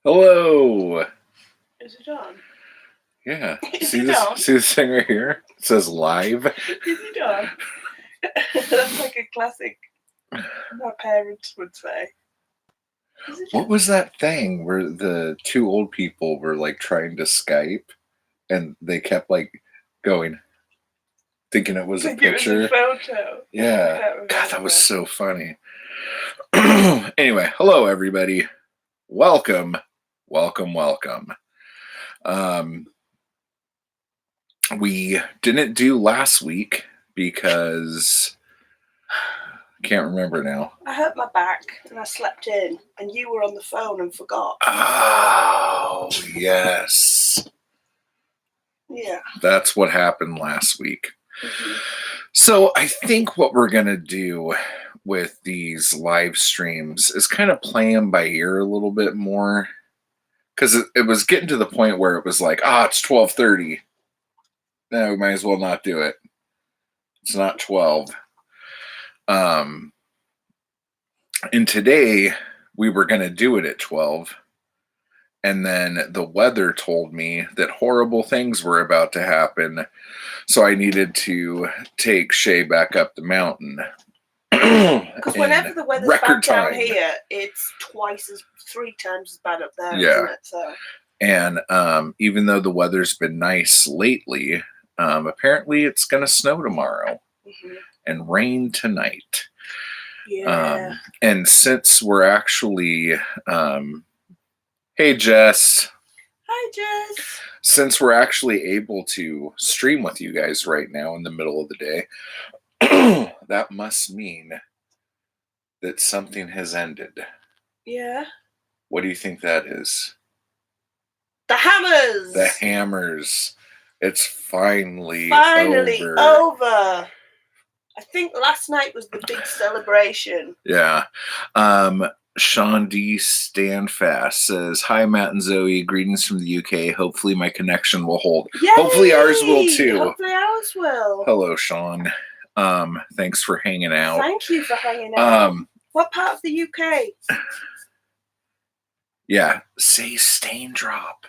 Hello. Is it on? Yeah. Is See it this? on? See this thing right here? It says live. Is it on? That's like a classic. My parents would say. Is it What on? was that thing where the two old people were like trying to Skype and they kept like going, thinking it was I a think it was a picture? photo. Yeah. I can't God, that was remember. so funny. Anyway, hello everybody. Welcome. Welcome, welcome. Um we didn't do last week because can't remember now. I hurt my back and I slept in, and you were on the phone and forgot. Oh, yes. Yeah. That's what happened last week. Mhm. So I think what we're going to do with these live streams is kind of play them by ear a little bit more. Because it was getting to the point where it was like, it's 12:30. No, we might as well not do it. It's not 12. And today we were going to do it at 12. And then the weather told me that horrible things were about to happen. So I needed to take Shay back up the mountain. Because whenever the weather's bad down here, it's three times as bad up there, isn't it? So. And even though the weather's been nice lately, apparently it's going to snow tomorrow and rain tonight. Yeah. And since we're actually, hey Jess. Hi Jess. Since we're actually able to stream with you guys right now in the middle of the day, that must mean that something has ended. Yeah. What do you think that is? The hammers. The hammers. It's finally over. I think last night was the big celebration. Yeah. Sean D. Standfast says, "Hi, Matt and Zoe. Greetings from the UK. Hopefully my connection will hold. Yay! Hopefully ours will too." Hopefully ours will. Hello, Sean. Thanks for hanging out. Thank you for hanging out. What part of the UK? Yeah, say Staindrop.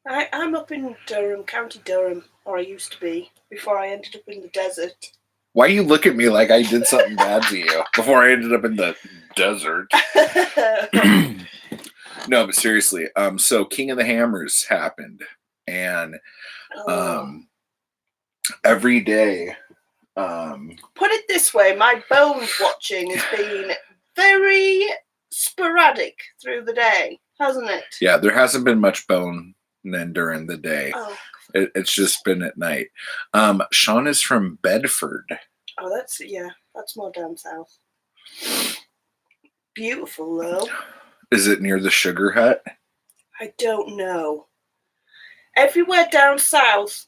I'm up in Durham, County Durham, or I used to be, before I ended up in the desert. Why you look at me like I did something bad to you before I ended up in the desert? No, but seriously, so King of the Hammers happened, and every day. Put it this way, my Bones watching has been very sporadic through the day, hasn't it? Yeah, there hasn't been much bone then during the day. It's just been at night. Sean is from Bedford. Oh, that's more down south. Beautiful though. Is it near the Sugar Hut? I don't know. Everywhere down south,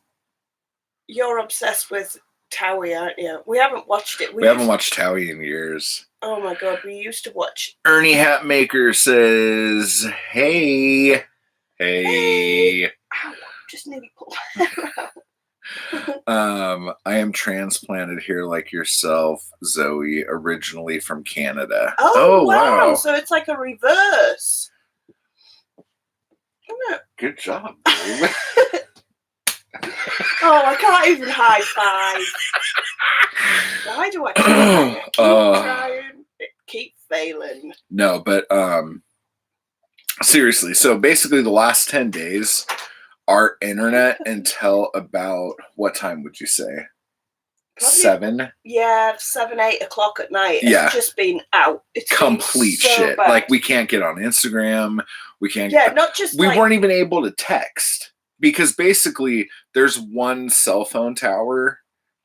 you're obsessed with Towie, aren't you? We haven't watched it. We haven't watched Towie in years. Oh my god, we used to watch. Ernie Hatmaker says, Hey. Ow, just nearly pulled that out. I am transplanted here like yourself, Zoe, originally from Canada. Oh wow. So it's like a reverse. Good job, babe. Oh, I can't even high five. Why do I keep trying? Keep failing. No, but seriously, so basically the last 10 days, our internet until about, what time would you say? Probably, 7? Yeah, 7, 8 o'clock at night. It's just been out. It's complete so shit. bad. Like we can't get on Instagram. We can't. Yeah, not just. We weren't even able to text because basically there's one cell phone tower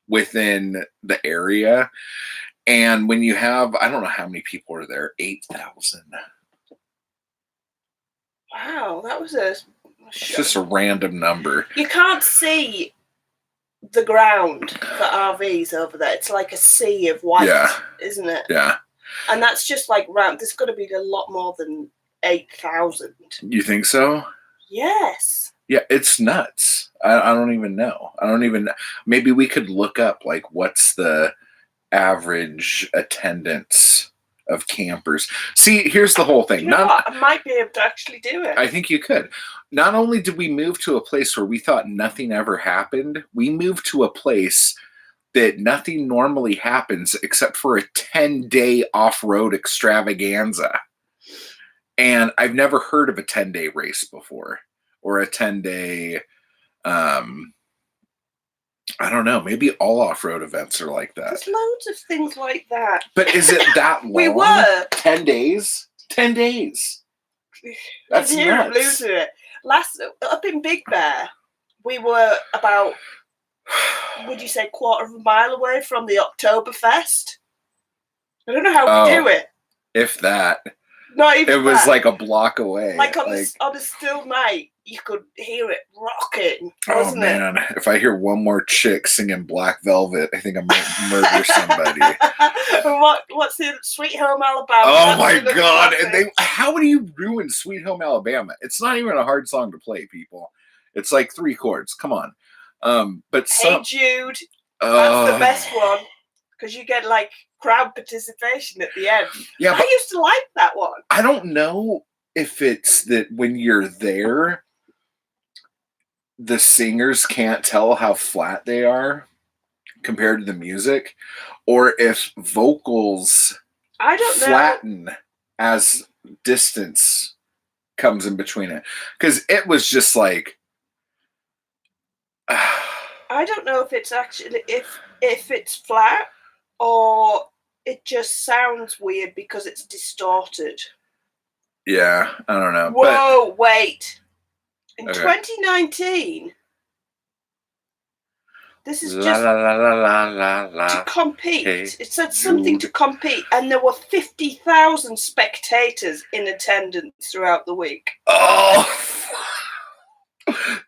within the area, and when you have, I don't know how many people are there, 8,000. Wow, that was it's just a random number. You can't see the ground for RVs over there. It's like a sea of white, isn't it? Yeah. And that's just like round. There's got to be a lot more than 8,000. You think so? Yes. Yeah, it's nuts. I don't even know. Maybe we could look up like what's the average attendance of campers. See, here's the whole thing. You know what? I might be able to actually do it. I think you could. Not only did we move to a place where we thought nothing ever happened, we moved to a place that nothing normally happens except for a 10-day off-road extravaganza. And I've never heard of a 10-day race before, or a 10-day, I don't know, maybe all off-road events are like that. There's loads of things like that. But is it that long? We were. 10 days? 10 days. That's Here I'm nuts. losing it. Up in Big Bear, we were about, would you say, quarter of a mile away from the Oktoberfest. I don't know how we do it. If that. Not even It was that. like a block away. Like on a still night, you could hear it rocking, oh wasn't it? man, if I hear one more chick singing Black Velvet, I think I might murder somebody. What's the Sweet Home Alabama? Oh my That's god! classic. And how do you ruin Sweet Home Alabama? It's not even a hard song to play, people. It's like 3 chords. Come on. But Hey Jude, that's the best one because you get like crowd participation at the end. Yeah, I but used to like that one. I don't know if it's that when you're there, the singers can't tell how flat they are compared to the music, or if vocals I don't know. flatten as distance comes in between it. Because it was just like I don't know if it's actually if it's flat or it just sounds weird because it's distorted. yeah, I don't know. Whoa, wait. In Okay. 2019, this is La just la la la la la la. to compete. Hey, It said something to Jude. compete, and there were 50,000 spectators in attendance throughout the week. Oh.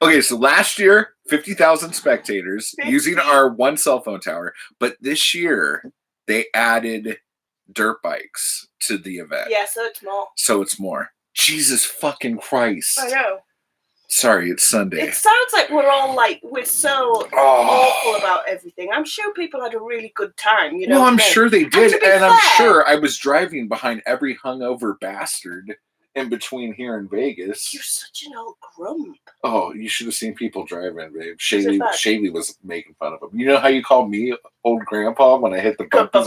Okay, so last year, 50,000 spectators 50. using our one cell phone tower, but this year they added dirt bikes to the event. Yeah, so it's more. So it's more. Jesus fucking Christ. I know. Sorry, it's Sunday. It sounds like we're so awful about everything. I'm sure people had a really good time, you know. Well, I'm what I mean? sure they did, to be and I'm fair- sure I was driving behind every hungover bastard in between here in Vegas. You're such an old grump. Oh, you should have seen people driving, babe. it Shaley, bad? Shaley was making fun of him. You know how you call me old grandpa when I hit the bumpers?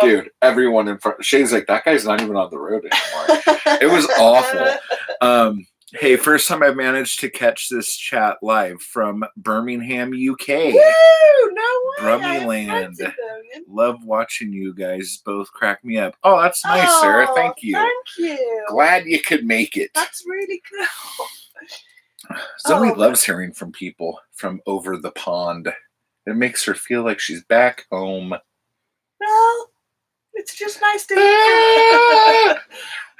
Dude, everyone in front. Shay's like, that guy's not even on the road anymore. It was awful. Hey, first time I managed to catch this chat live from Birmingham, UK. Woo! No way. I have Brummyland. friends in Birmingham. Love watching you guys both crack me up. Oh, that's nice, Sarah. Oh, Thank you. Thank you. Glad you could make it. That's really cool. Zoe Oh, loves hearing from people from over the pond. It makes her feel like she's back home. Well, it's just nice to Ah!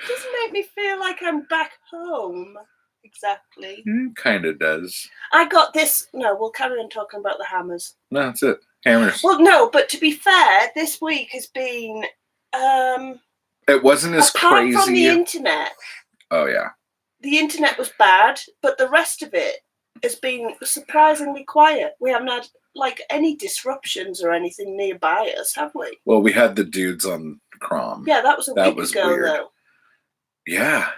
doesn't make me feel like I'm back home. Exactly. Kind of does. I got this. No, we'll carry on talking about the hammers. No, that's it. Hammers. Well, no, but to be fair, this week has been It wasn't as apart from the crazy. internet. Oh, yeah. The internet was bad, but the rest of it has been surprisingly quiet. We haven't had like any disruptions or anything nearby us, have we? Well, we had the dudes on Crom. Yeah, that was a That week was ago, weird. though. Yeah.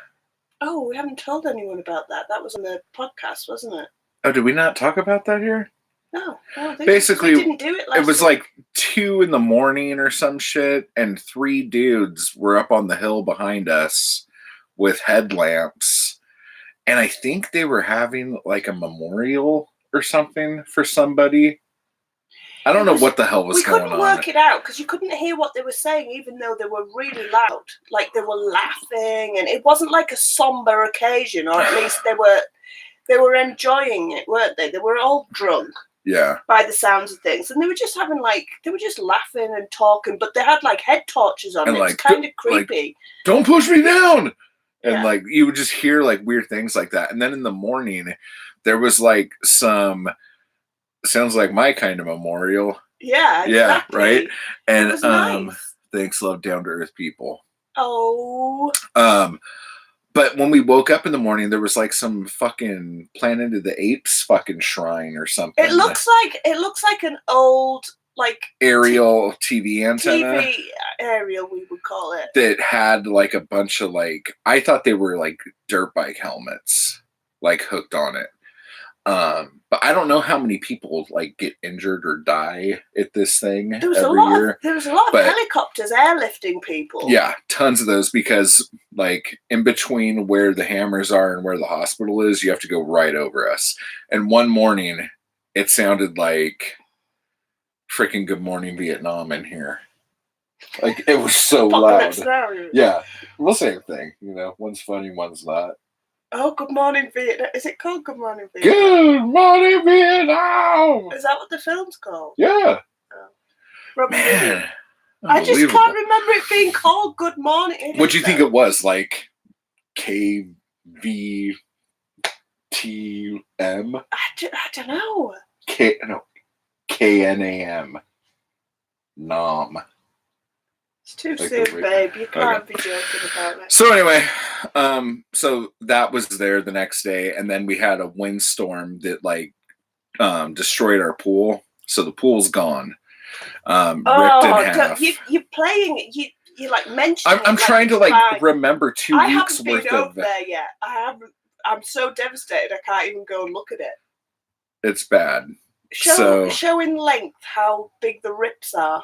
Oh, we haven't told anyone about that. That was on the podcast, wasn't it? Oh, did we not talk about that here? No, I don't think Basically, we didn't do it last It was week. like 2 a.m. or some shit, and 3 dudes were up on the hill behind us with headlamps. And I think they were having like a memorial or something for somebody. I don't know what the hell was we going couldn't on. work it out because you couldn't hear what they were saying, even though they were really loud. Like they were laughing, and it wasn't like a somber occasion, or at least they were enjoying it, weren't they? They were all drunk Yeah. by the sounds of things, and they were just laughing and talking, but they had like head torches on. And, It was like, kind of creepy. Don't push me down. And Yeah. like you would just hear like weird things like that. And then in the morning, there was like some sounds like my kind of memorial. Yeah, exactly. Yeah, right. It And was nice. thanks, love, down to earth people. Oh, But when we woke up in the morning, there was like some fucking Planet of the Apes fucking shrine or something. it looks like an old like aerial TV antenna TV aerial, we would call it. that had like a bunch of like, I thought they were like dirt bike helmets, like hooked on it. But I don't know how many people like get injured or die at this thing There was every year. there was a lot of but- helicopters airlifting people. Yeah, tons of those, because like in between where the hammers are and where the hospital is, you have to go right over us. And one morning, it sounded like freaking Good Morning Vietnam in here. Like it was so loud. Apocalypse Now. Yeah, well, same thing. You know, one's funny, one's not. Oh, Good Morning Vietnam. Is it called Good Morning Vietnam? Good Morning Vietnam. Is that what the film's called? Yeah, Robin Williams. man. I just Unbelievable. can't remember it being called Good Morning. What do you think it was? Like KVTM? I don't know. KNAM. Nom. It's too Like the soon, rig- babe. You can't Okay. be joking about it. So anyway, so that was there the next day, and then we had a windstorm that like destroyed our pool. So the pool's gone. Ripped in half. You're playing it. You like mentioning. I'm trying to like remember 2 I weeks haven't worth been over of. there yet. I haven't. I'm so devastated. I can't even go and look at it. It's bad. Show in length how big the rips are.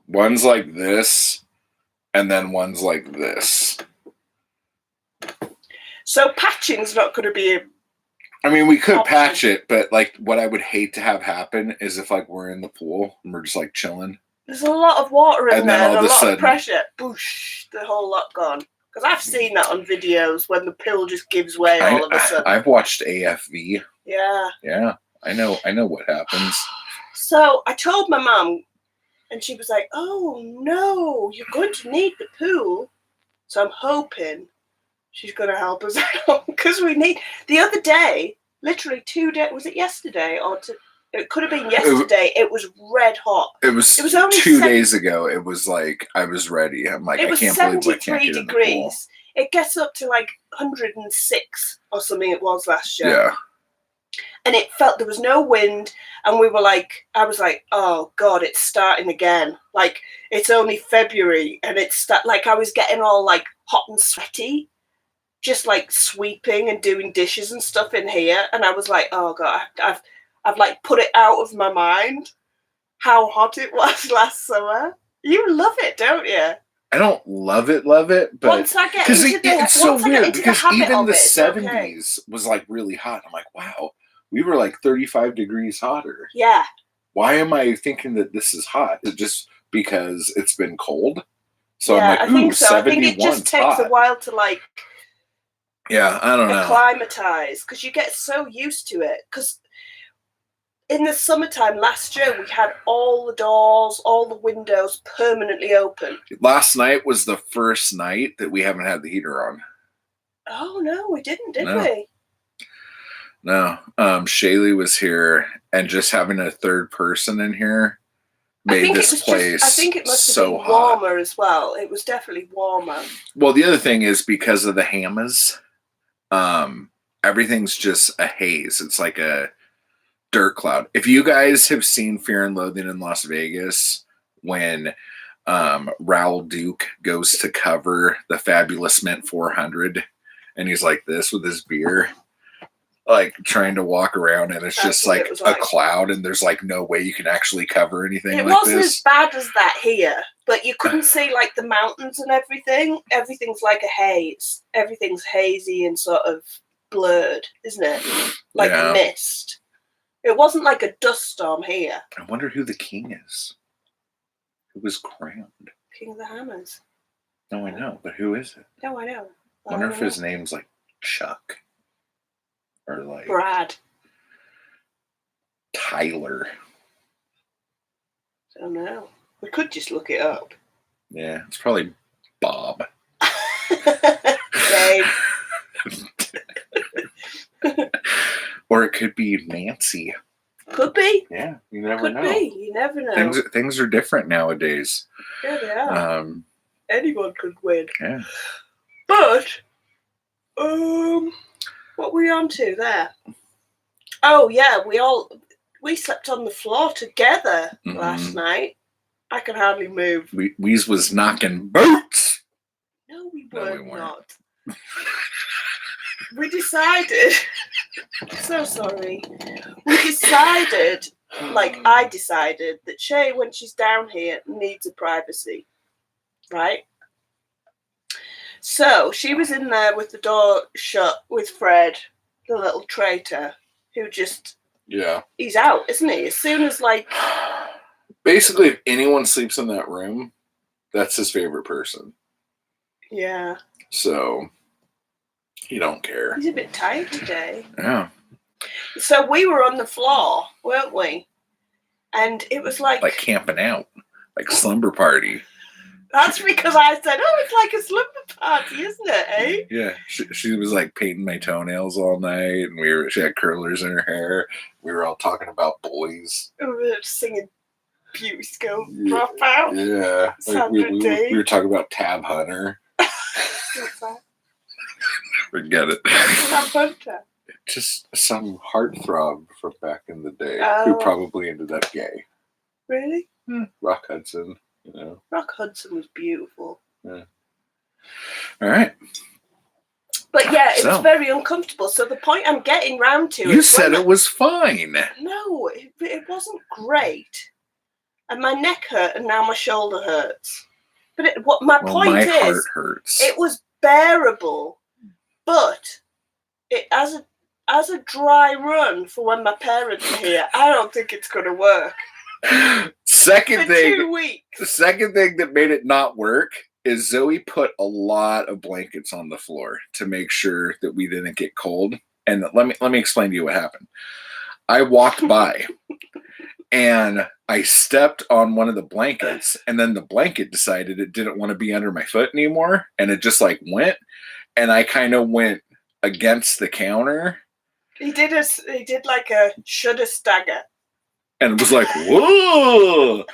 One's like this, and then one's like this. So patching's not going to be. I mean, we could Option. patch it, but like what I would hate to have happen is if like we're in the pool and we're just like chilling. There's a lot of water in And then there all and of a a lot sudden- of pressure. Boosh, the whole lot gone. Because I've seen that on videos when the pill just gives way all of a sudden. I've watched AFV. Yeah. Yeah, I know what happens. So I told my mum, and she was like, "Oh no, you're going to need the pool." So I'm hoping she's going to help us out because we need. The other day, literally 2 days, was it yesterday or it could have been yesterday? It was red hot. It was only 2 seven- days ago. It was like I was ready. I'm like, It I was can't believe I 73 can't get in the pool. degrees. It gets up to like 106 or something. It was last year. Yeah, And it felt there was no wind, and we were like, I was like, oh god, it's starting again. Like it's only February, and it's like I was getting all like hot and sweaty, just like sweeping and doing dishes and stuff in here, and I was like, oh god, I've like put it out of my mind how hot it was last summer. You love it, don't you? I don't love it, but Once I get because into it's so once I get weird into because the habit even of the it, it's okay. 70s was like really hot. I'm like, wow, we were like 35 degrees hotter. Yeah. Why am I thinking that this is hot? Is it just because it's been cold? So yeah, I'm like, I ooh, think so. I think it 71's just takes hot. a while to like Yeah, I don't know. acclimatize because you get so used to it. Because in the summertime last year, we had all the doors, all the windows permanently open. Last night was the first night that we haven't had the heater on. Oh no, we didn't, did No. we? No, Shaylee was here, and just having a third person in here made this place I think it must have so been hot. warmer as well. It was definitely warmer. Well, the other thing is because of the hammers, everything's just a haze. It's like a dirt cloud. If you guys have seen Fear and Loathing in Las Vegas, when Raoul Duke goes to cover the Fabulous Mint 400, and he's like this with his beer, like trying to walk around, and it's That's just what like it was a like. cloud, and there's like no way you can actually cover anything It like wasn't this. as bad as that here, but you couldn't see like the mountains and everything. Everything's like a haze. Everything's hazy and sort of blurred, isn't it? Like Yeah. a mist. It wasn't like a dust storm here. I wonder who the king is. Who was crowned? King of the Hammers. No, I know, but who is it? No, I know. I wonder if don't his know. name's like Chuck or like Brad. Tyler. Don't know. We could just look it up. Yeah, it's probably Bob. Dave. Or it could be Nancy. Could be. Yeah, you never Could know. be. You never know. Things are different nowadays. Yeah, they are. Anyone could win. Yeah. But, what were we on to there? Oh yeah, we slept on the floor together last Mhm. night. I could hardly move. Weez was knocking boots. No, we No, were we weren't. not. We decided. So sorry. We decided, like I decided, that Shay, when she's down here, needs a privacy, right? So she was in there with the door shut with Fred, the little traitor, who just Yeah. he's out, isn't he? As soon as like Basically, if anyone sleeps in that room, that's his favorite person. yeah, So he don't care. he's a bit tired today. Yeah. So we were on the floor, weren't we? And it was like camping out, like slumber party. that's because I said, "Oh, it's like a slumber party, isn't it?" Eh? Yeah, she was like painting my toenails all night, and she had curlers in her hair. We were all talking about boys. We were singing Beauty School Yeah. Dropout. Yeah, like we were talking about Tab Hunter. What's that? Forget it. Tab Hunter. Just some heartthrob from back in the day Oh. who probably ended up gay. Really? Rock Hudson, you know. Rock Hudson was beautiful. Yeah. All right. But yeah, it was So. very uncomfortable. So the point I'm getting round to You is said when it was fine. No, it wasn't great. And my neck hurt and now my shoulder hurts. But my point my is, heart hurts. it was bearable. But it as a dry run for when my parents are here, I don't think it's going to work. Second For thing, 2 weeks. the second thing that made it not work is Zoe put a lot of blankets on the floor to make sure that we didn't get cold. And let me explain to you what happened. I walked by and I stepped on one of the blankets, and then the blanket decided it didn't want to be under my foot anymore, and it just like went, and I kind of went against the counter. He did like a shudder stagger. And it was like, whoa!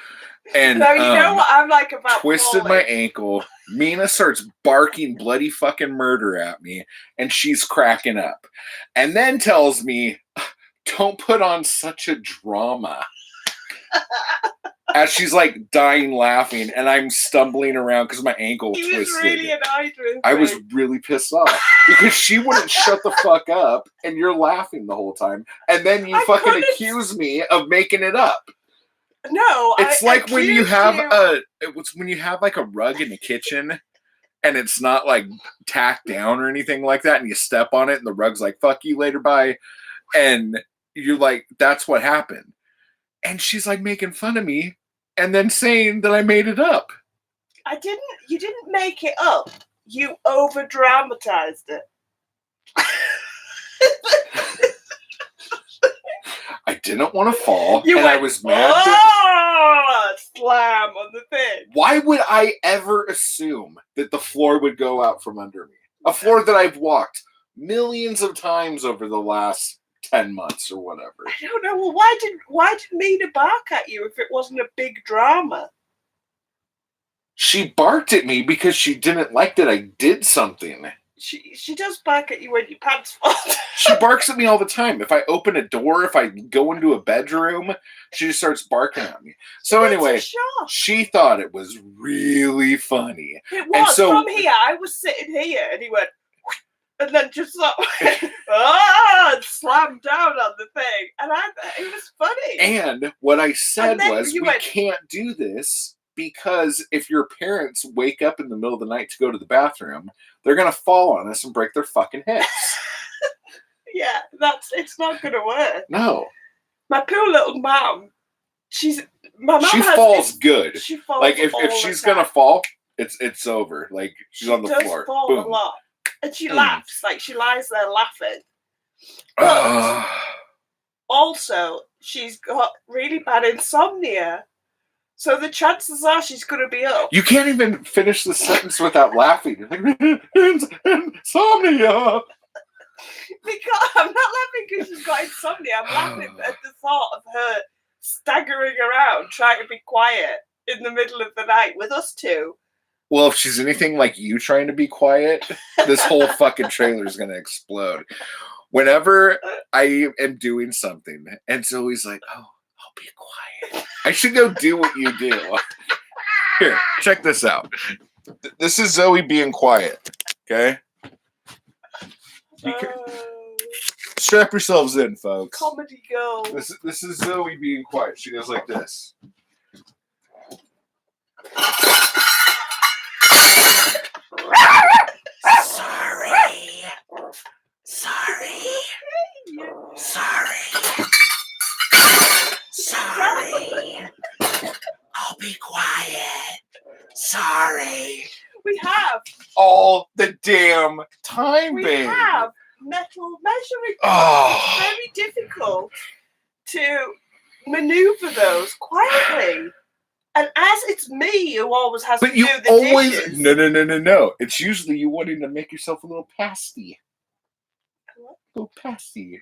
And No, you know what I'm like about twisted falling? my ankle. Mina starts barking bloody fucking murder at me, and she's cracking up. And then tells me, don't put on such a drama. As she's like dying laughing, and I'm stumbling around because my ankle He twisted. was really annoyed with me. I was really pissed off because she wouldn't shut the fuck up, and you're laughing the whole time, and then you I fucking couldn't- accuse me of making it up. No, It's I like when you accused have you. when you have like a rug in the kitchen, and it's not like tacked down or anything like that, and you step on it, and the rug's like "fuck you later, bye," and you're like, "That's what happened," and she's like making fun of me, and then saying that I made it up. You didn't make it up. You over dramatized it. I didn't want to fall, You and I went, was mad. That, slam on the thing. why would I ever assume that the floor would go out from under me? A floor that I've walked millions of times over the last 10 months or whatever. I don't know. Well, why did Mina bark at you if it wasn't a big drama? She barked at me because she didn't like that I did something. She does bark at you when your pants fall. She barks at me all the time. If I open a door, if I go into a bedroom, she just starts barking at me. So anyway, It's a shock. she thought it was really funny. It was so- from here. I was sitting here, and he went, and then just sort of went, and slammed down on the thing, and it was funny. And what I said And then was, you we went- can't do this because if your parents wake up in the middle of the night to go to the bathroom, they're going to fall on us and break their fucking heads. Yeah, it's not gonna work. No. My poor little mom. My mom She has falls good. She falls Like if all the she's time. gonna fall, it's over. Like she's She on the does floor. fall Boom. a lot, and she Boom. laughs like she lies there laughing. Ah. Also, she's got really bad insomnia, so the chances are she's going to be up. You can't even finish the sentence without laughing. You're like, insomnia. Because I'm not laughing because she's got insomnia. I'm laughing at the thought of her staggering around trying to be quiet in the middle of the night with us two. Well, if she's anything like you trying to be quiet, this whole fucking trailer is gonna explode. Whenever I am doing something, and Zoe's like, "Oh, I'll be quiet. I should go do what you do." Here, check this out. This is Zoe being quiet. Okay, strap yourselves in, folks. Comedy gold. This is Zoe being quiet. She goes like this. Sorry. I'll be quiet. Sorry. We have. All the damn time, We babe. have metal measuring. Oh. It's very difficult to maneuver those quietly. And as it's me who always has But to you do the always dishes. no. It's usually you wanting to make yourself a little pasty. What? A little pasty.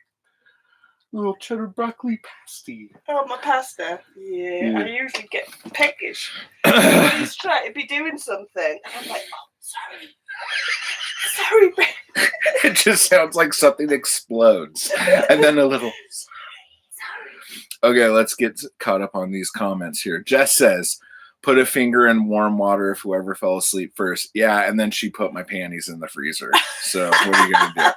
A little cheddar broccoli pasty. Oh, my pasta. Yeah, Yeah. I usually get peckish. He's trying to be doing something. And I'm like, oh, sorry. Sorry, babe. It just sounds like something explodes. And then a little. Okay, let's get caught up on these comments here. Jess says, put a finger in warm water if whoever fell asleep first. Yeah, and then she put my panties in the freezer. So what are you going to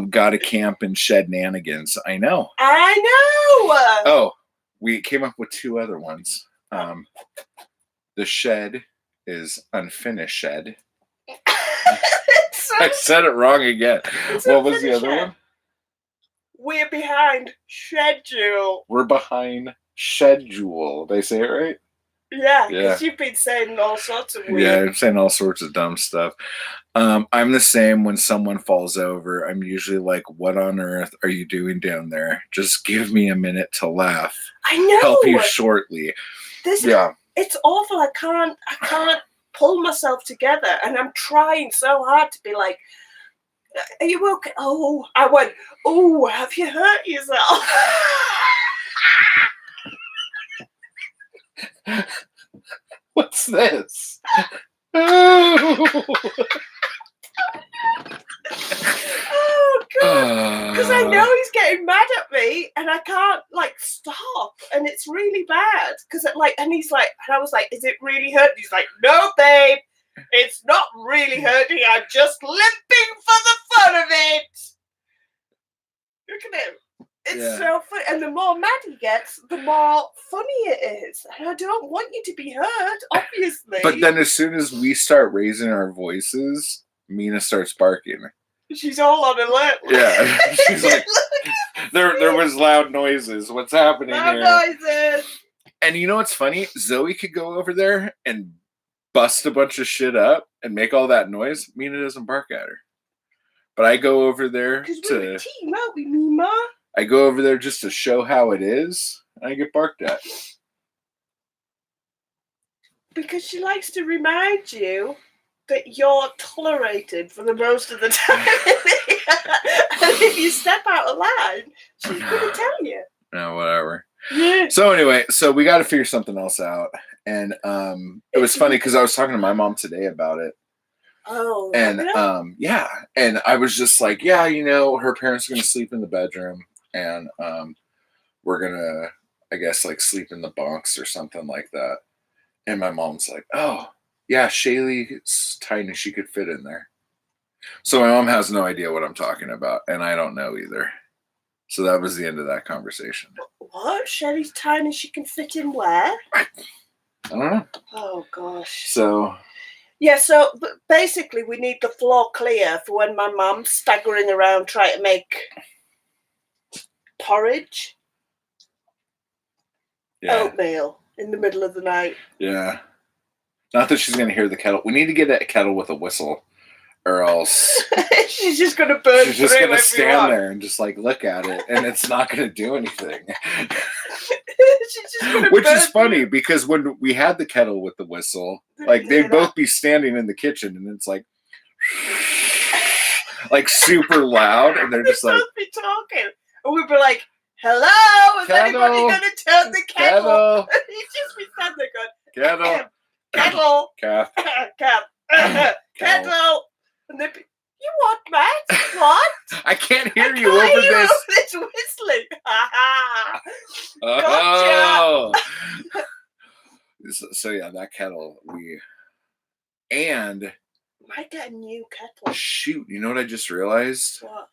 do? Gotta camp and shed nanigans. I know. I know. Oh, we came up with two other ones. The shed is unfinished shed. I said it wrong again. What was the other one? We're behind schedule. We're behind schedule. Did I say it right? Yeah, Yeah. because you've been saying all sorts of weird. Yeah, I'm saying all sorts of dumb stuff. I'm the same when someone falls over. I'm usually like, what on earth are you doing down there? Just give me a minute to laugh. I know. Help you shortly. Yeah. It's awful. I can't pull myself together, and I'm trying so hard to be like, are you okay? Oh, I went, oh, have you hurt yourself? What's this? Oh, God. Because I know he's getting mad at me, and I can't stop, and it's really bad. And he's like, and I was like, is it really hurting? He's like, no, babe, it's not really hurting. I'm just limping for the fun of it. Look at him. It's so funny, and the more mad he gets, the more funny it is. And I don't want you to be hurt, obviously. But then, as soon as we start raising our voices, Mina starts barking. She's all on alert. Yeah, she's like, there was loud noises. What's happening here? Noises. And you know what's funny? Zoe could go over there and bust a bunch of shit up and make all that noise. Mina doesn't bark at her. But I go over there Because we're a team, aren't we, Mima? I go over there just to show how it is, and I get barked at. Because she likes to remind you that you're tolerated for the most of the time. And if you step out of line, she's going to tell you. No, whatever. Yeah. So anyway, we got to figure something else out. And it was funny because I was talking to my mom today about it. Oh. And yeah. And I was just like, yeah, her parents are going to sleep in the bedroom. And we're going to, I guess, sleep in the bunks or something like that. And my mom's like, oh, yeah, Shaylee's tiny. She could fit in there. So my mom has no idea what I'm talking about. And I don't know either. So that was the end of that conversation. What? Shaylee's tiny. She can fit in where? I don't know. Oh, gosh. So... yeah, so basically we need the floor clear for when my mum's staggering around trying to make porridge. Yeah. Oatmeal in the middle of the night. Yeah. Not that she's going to hear the kettle. We need to get a kettle with a whistle, or else she's just going to burn. She's just going to stand there and just look at it, and it's not going to do anything. Which is funny because when we had the kettle with the whistle, they'd both be standing in the kitchen, and it's super loud, and they're just both be talking, and we'd be like, "Hello, is anybody going to turn the kettle?" He'd just be standing there going, "Kettle, kettle, kettle," and they'd be, "You what, Matt? What?" I can't hear I you can't over hear this. this whistling. Ha Oh. So yeah, that kettle and Might get a new kettle. shoot, you know what I just realized? What?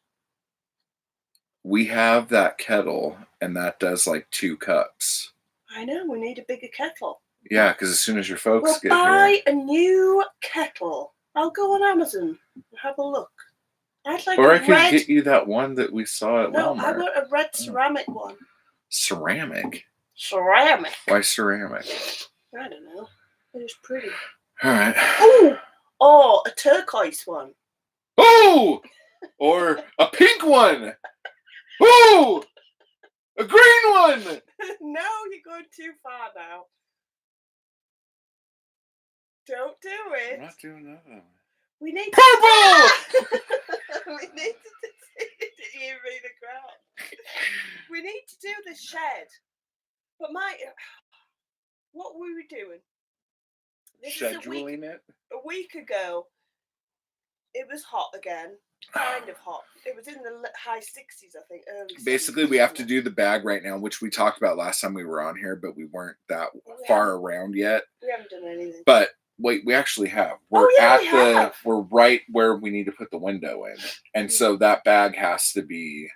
We have that kettle, and that does like 2 cups. I know, we need a bigger kettle. Yeah, because as soon as your folks We'll get buy here, a new kettle. I'll go on Amazon and have a look. I'd like or a I could red. get you that one that we saw at No, I Walmart. want a red ceramic one. Ceramic. Ceramic. Why ceramic? I don't know. It was pretty. All right. Ooh! Oh, a turquoise one. Oh, or a pink one. Oh, a green one. No, you're going too far now. Don't do it. I'm not doing that. We need Purple. we need to did you read the ground? We need to do the shed. But what were we doing? This is Scheduling it. a week ago. It was hot again. Kind of hot. It was in the high 60s, I think. Early. Basically, 70s, we have to wasn't do the bag right now, which we talked about last time we were on here, but we weren't that We far haven't. around yet. We haven't done anything. But wait, we actually have. Oh, yeah, we have. We're right where we need to put the window in. And so that bag has to be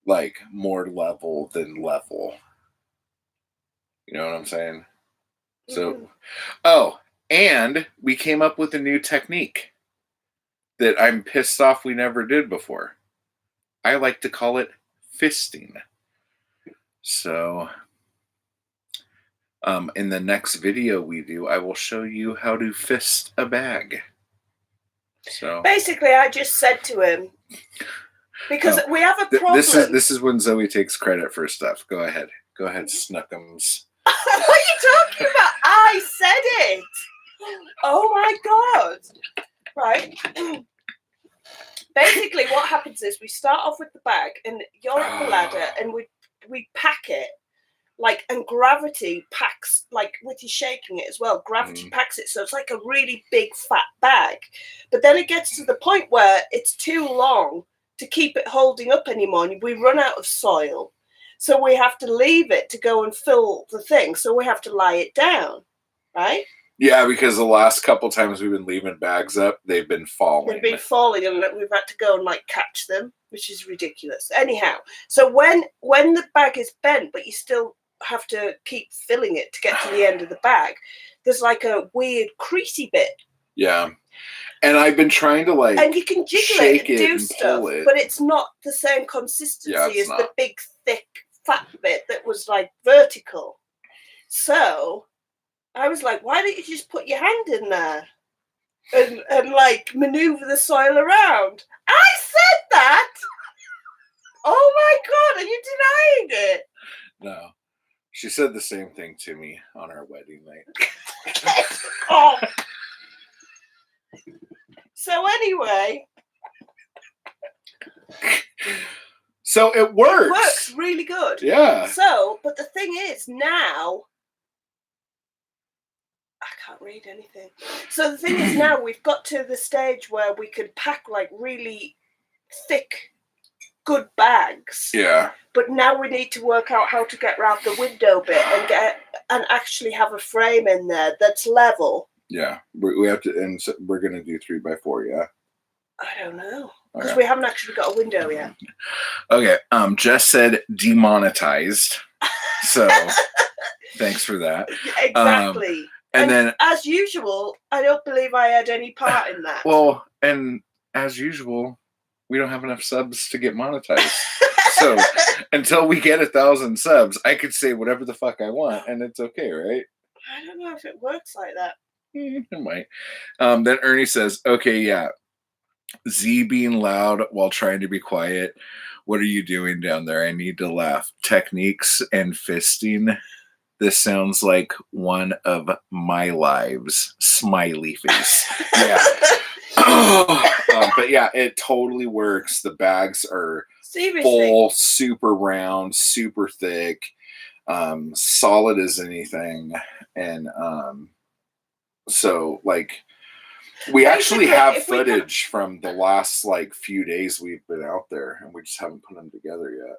like more level than level. You know what I'm saying? So, oh, and we came up with a new technique that I'm pissed off we never did before. I like to call it fisting. So, in the next video we do, I will show you how to fist a bag. So basically, I just said to him, because we have a problem. This is when Zoe takes credit for stuff. Go ahead, Snookums. What are you talking about? I said it. Oh my god! Right. Basically, what happens is we start off with the bag, and you're up the ladder, and we pack it. Like, and gravity packs, like with you shaking it as well, gravity packs it, so it's like a really big fat bag. But then it gets to the point where it's too long to keep it holding up anymore, and we run out of soil. So we have to leave it to go and fill the thing. So we have to lie it down, right? Yeah, because the last couple times we've been leaving bags up, they've been falling. They've been falling, and we've had to go and like catch them, which is ridiculous. Anyhow, so when the bag is bent, but you still have to keep filling it to get to the end of the bag, there's like a weird creasy bit. Yeah. And I've been trying to like, and you can jiggle it and do stuff, it. but it's not the same consistency as not. the big, thick, fat bit that was like vertical. So I was like, why don't you just put your hand in there and like maneuver the soil around? I said that. Oh my god, are you denying it? No. She said the same thing to me on our wedding night. Oh. So anyway. So it works. It works really good. Yeah. So, but the thing is now, I can't read anything. So the thing is now we've got to the stage where we can pack like really thick, good bags. Yeah. But now we need to work out how to get around the window bit and actually have a frame in there that's level. Yeah, we have to, and so we're gonna do 3x4. Yeah. I don't know because we haven't actually got a window yet. Okay. Jess said demonetized. So thanks for that. Exactly. And then, as usual, I don't believe I had any part in that. Well, and as usual, we don't have enough subs to get monetized. So until we get 1,000 subs, I could say whatever the fuck I want, and it's okay, right? I don't know if it works like that. It might. Then Ernie says, okay, yeah. Z being loud while trying to be quiet. What are you doing down there? I need to laugh. Techniques and fisting. This sounds like one of my lives. Smiley face. Yeah. But yeah, it totally works. The bags are seriously full, super round, super thick, solid as anything. And so like We actually Basically, have if we could- footage from the last like few days we've been out there, and we just haven't put them together yet.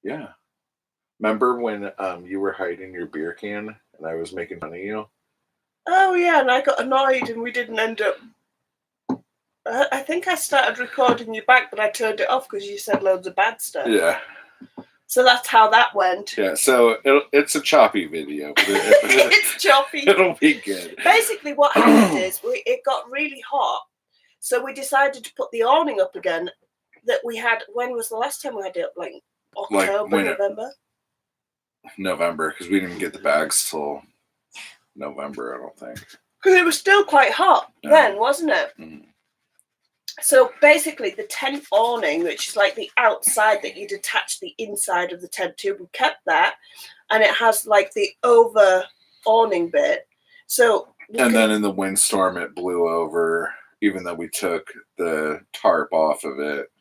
Yeah. Remember when you were hiding your beer can and I was making fun of you? Oh yeah, and I got annoyed, and we didn't end up. I think I started recording you back, but I turned it off because you said loads of bad stuff. Yeah. So that's how that went. Yeah. So it's a choppy video, but It's choppy. it'll be good. Basically, what happened is it got really hot, so we decided to put the awning up again. That we had. When was the last time we had it up? Like October, November. November, because we didn't get the bags till November, I don't think. Because it was still quite hot then, wasn't it? Mm-hmm. So basically, the tent awning, which is like the outside that you'd attach the inside of the tent to, we kept that, and it has like the over awning bit. So then in the windstorm, it blew over, even though we took the tarp off of it,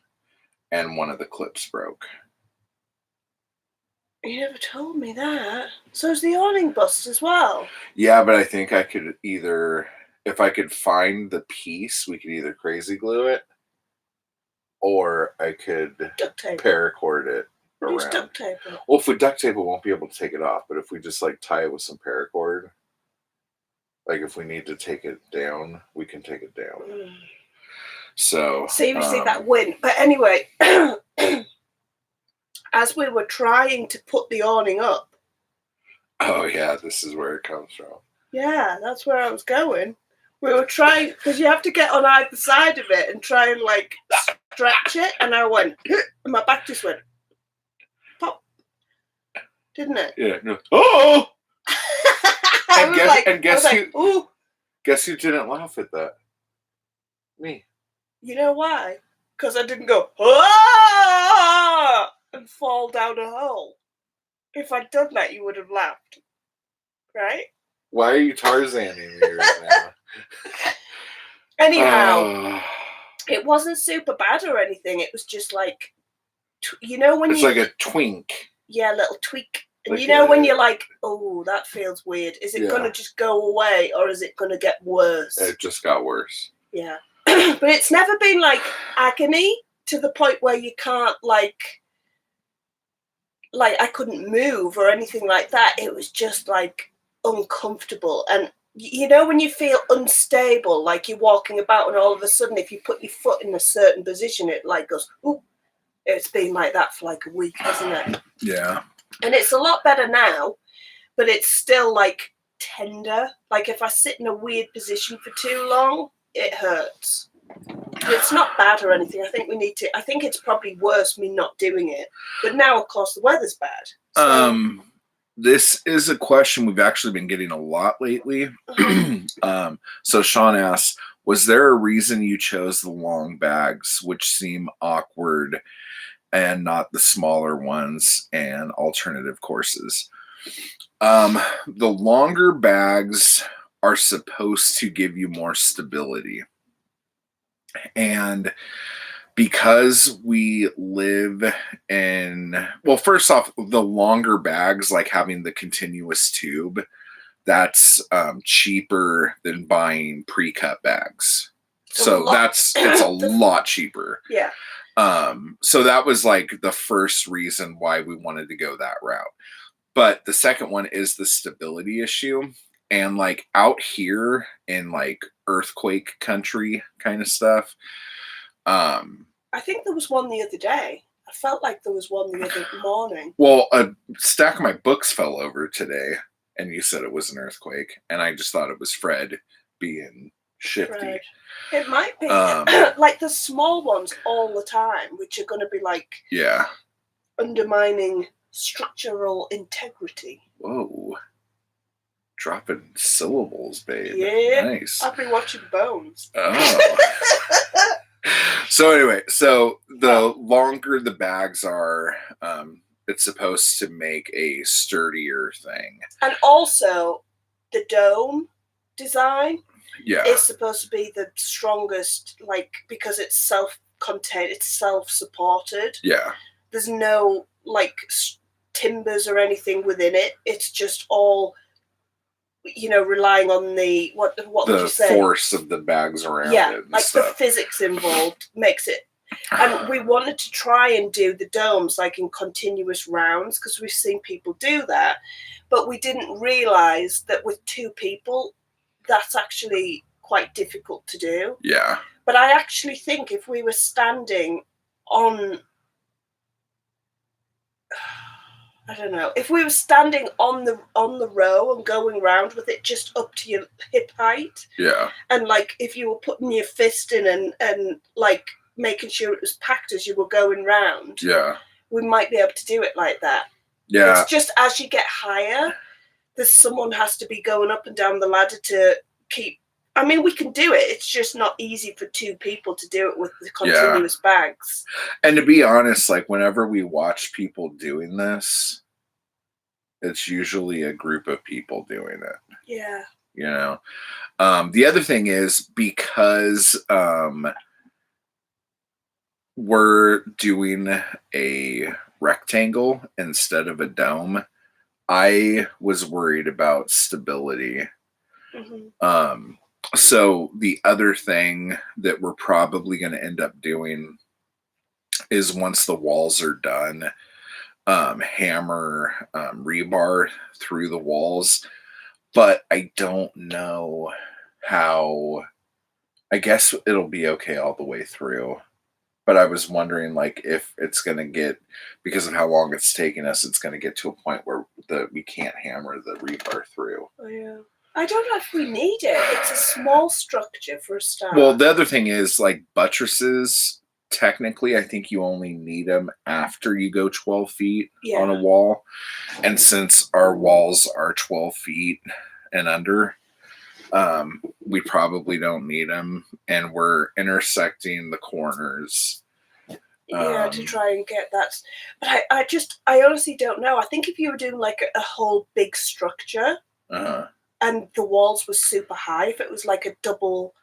and one of the clips broke. You never told me that. So is the awning bust as well? Yeah, but I think I could either, if I could find the piece, we could either crazy glue it, or I could Duct tape. paracord it around. Just duct tape it. Well, if we duct tape it, we won't be able to take it off. But if we just like tie it with some paracord, like if we need to take it down, we can take it down. So seriously, that wind. But anyway, as we were trying to put the awning up. Oh yeah, this is where it comes from. Yeah, that's where I was going. We were trying, because you have to get on either side of it and try and like stretch it. And I went, and my back just went pop, didn't it? Yeah. No. Oh. Ooh. Guess who didn't laugh at that? Me. You know why? Because I didn't go ah! and fall down a hole. If I'd done that, you would have laughed, right? Why are you Tarzaning me right now? Anyhow, it wasn't super bad or anything. It was just like, you know when it's like a twink. Yeah, a little tweak. And like you know when you're like, oh, that feels weird. Is it going to just go away or is it going to get worse? It just got worse. Yeah. But it's never been like agony to the point where you can't like I couldn't move or anything like that. It was just like uncomfortable. And you know when you feel unstable, like you're walking about and all of a sudden if you put your foot in a certain position, it like goes, ooh. It's been like that for like a week, hasn't it? Yeah. And it's a lot better now, but it's still like tender. Like if I sit in a weird position for too long, it hurts. But it's not bad or anything. I think it's probably worse me not doing it. But now, of course, the weather's bad. So. This is a question we've actually been getting a lot lately. So Sean asks, was there a reason you chose the long bags, which seem awkward, and not the smaller ones and alternative courses? The longer bags are supposed to give you more stability. And because we live in, well, first off, the longer bags, like having the continuous tube, that's cheaper than buying pre-cut bags. So it's a lot cheaper. Yeah. So that was like the first reason why we wanted to go that route. But the second one is the stability issue. And like out here in like earthquake country kind of stuff. I think there was one the other day. I felt like there was one the other morning. Well, a stack of my books fell over today, and you said it was an earthquake, and I just thought it was Fred being shifty. Fred. It might be like the small ones all the time, which are going to be like undermining structural integrity. Whoa. Dropping syllables, babe. Yeah. Nice. I've been watching Bones. Oh. So anyway, so the longer the bags are, it's supposed to make a sturdier thing. And also, the dome design is supposed to be the strongest, like, because it's self-contained, it's self-supported. Yeah. There's no, like, timbers or anything within it. It's just all relying on the what would The you say? force of the bags around Yeah, it and like the stuff. physics involved makes it. And we wanted to try and do the domes like in continuous rounds because we've seen people do that, but we didn't realize that with 2 people, that's actually quite difficult to do. Yeah. But I actually think if we were standing on, I don't know, if we were standing on the row and going round with it just up to your hip height, Yeah. and like if you were putting your fist in and like making sure it was packed as you were going round, Yeah. we might be able to do it like that. Yeah. It's just as you get higher, there's someone has to be going up and down the ladder to keep. I mean, we can do it. It's just not easy for 2 people to do it with the continuous bags. And to be honest, like whenever we watch people doing this, it's usually a group of people doing it. Yeah. You know, the other thing is because we're doing a rectangle instead of a dome, I was worried about stability. Mm-hmm. So the other thing that we're probably going to end up doing is once the walls are done, hammer rebar through the walls. But I don't know how. I guess it'll be okay all the way through. But I was wondering, like, if it's going to get, because of how long it's taking us, it's going to get to a point where we can't hammer the rebar through. Oh, yeah. I don't know if we need it. It's a small structure for a start. Well, the other thing is, like, buttresses, technically, I think you only need them after you go 12 feet on a wall. And since our walls are 12 feet and under, we probably don't need them. And we're intersecting the corners. To try and get that. But I honestly don't know. I think if you were doing like a whole big structure, and the walls were super high, if it was like a double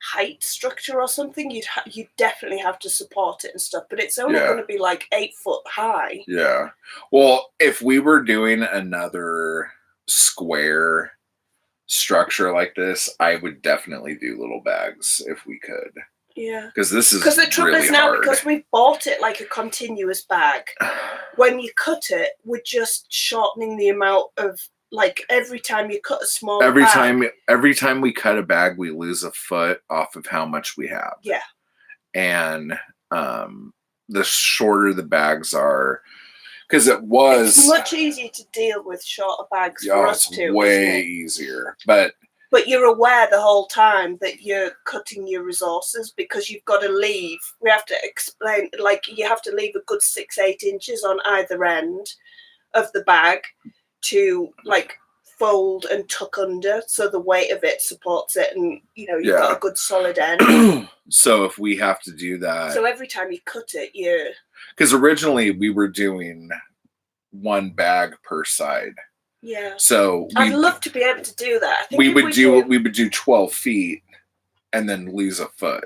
height structure or something, you'd definitely have to support it and stuff. But it's only going to be like 8 foot high. Yeah. Well, if we were doing another square structure like this, I would definitely do little bags if we could. Yeah. Because this is because the trouble really is now hard. Because we've bought it like a continuous bag. When you cut it, we're just shortening the amount of. Like every time you cut a small bag. Every time we cut a bag, we lose a foot off of how much we have. Yeah. And the shorter the bags are, because it's much easier to deal with shorter bags for us too. It's way easier. But you're aware the whole time that you're cutting your resources because you've got to leave. We have to explain, like you have to leave a good 6-8 inches on either end of the bag to like fold and tuck under so the weight of it supports it, and you've got a good solid end. So if we have to do that, so every time you cut it, because originally we were doing 1 bag per side. Yeah. So I'd love to be able to do that. I think we would do 12 feet and then lose a foot.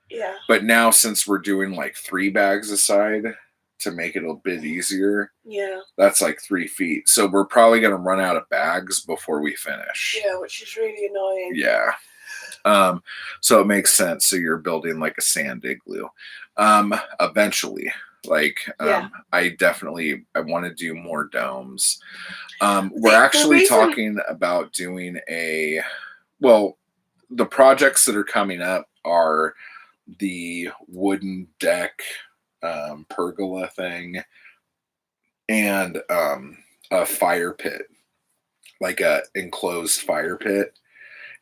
Yeah. But now since we're doing like 3 bags a side to make it a bit easier, that's like 3 feet. So we're probably going to run out of bags before we finish. Yeah, which is really annoying. Yeah. So it makes sense. So you're building like a sand igloo. Eventually, like, I want to do more domes. We're actually talking about doing the projects that are coming up are the wooden deck pergola thing and a fire pit, like a enclosed fire pit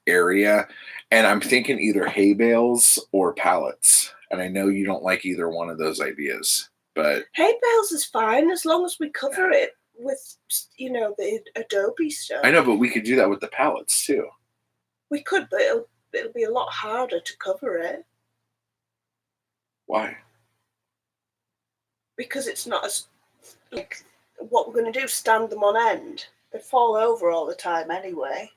area. And I'm thinking either hay bales or pallets. And I know you don't like either one of those ideas, but hay bales is fine as long as we cover it with the adobe stuff. I know, but we could do that with the pallets too. We could, but it'll be a lot harder to cover it. Why? Because it's not as like what we're going to do. Stand them on end. They fall over all the time anyway.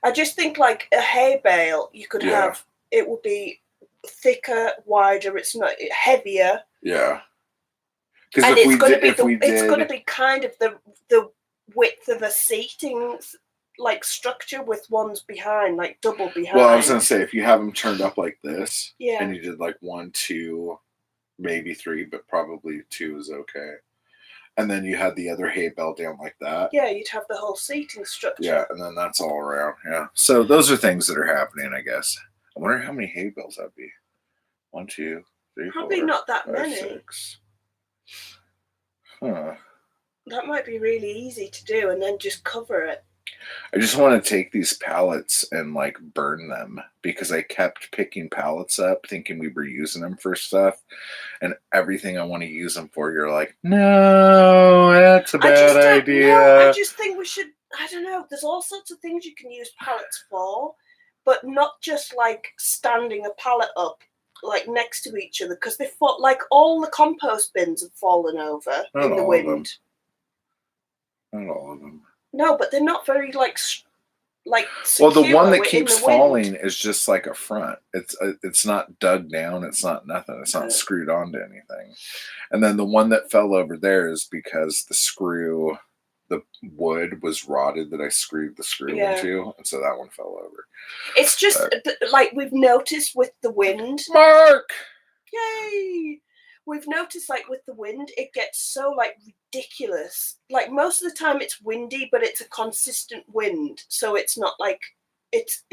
I just think like a hay bale, you could have. It would be thicker, wider. It's not heavier. Yeah. And it's going to be kind of the width of a seating, like structure with ones behind, like double behind. Well, I was gonna say if you have them turned up like this, Yeah. and you did like 1, 2, maybe 3, but probably 2 is okay. And then you had the other hay bale down like that. Yeah, you'd have the whole seating structure. Yeah, and then that's all around. Yeah. So those are things that are happening, I guess. I wonder how many hay bales that'd be. 1, 2, 3, Probably 4, not that 5, many. 6. Huh. That might be really easy to do, and then just cover it. I just want to take these pallets and like burn them because I kept picking pallets up thinking we were using them for stuff, and everything I want to use them for, you're like, no, that's a bad idea. No, I just think we should, I don't know, there's all sorts of things you can use pallets for, but not just like standing a pallet up like next to each other, because they fought, like all the compost bins have fallen over in the wind. Not all of them. No, but they're not very like well, the one that secure keeps in the wind. falling is just like a front. It's not dug down. It's not nothing. It's not screwed onto anything. And then the one that fell over there is because the wood was rotted that I screwed the screw into, and so that one fell over. It's just like we've noticed with the wind. Mark! Yay! We've noticed like with the wind, it gets so like ridiculous. Like most of the time it's windy, but it's a consistent wind. So it's not like it's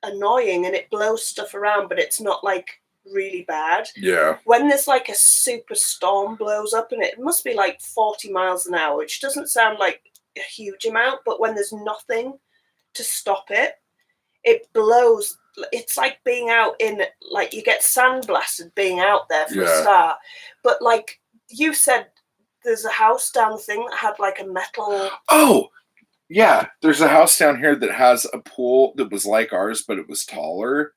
annoying and it blows stuff around, but it's not like really bad. Yeah. When there's like a super storm blows up and it must be like 40 miles an hour, which doesn't sound like a huge amount, but when there's nothing to stop it, it blows. It's like being out in, like you get sandblasted being out there for a start. But like you said, there's a house down the thing that had like a metal. Oh, yeah. There's a house down here that has a pool that was like ours, but it was taller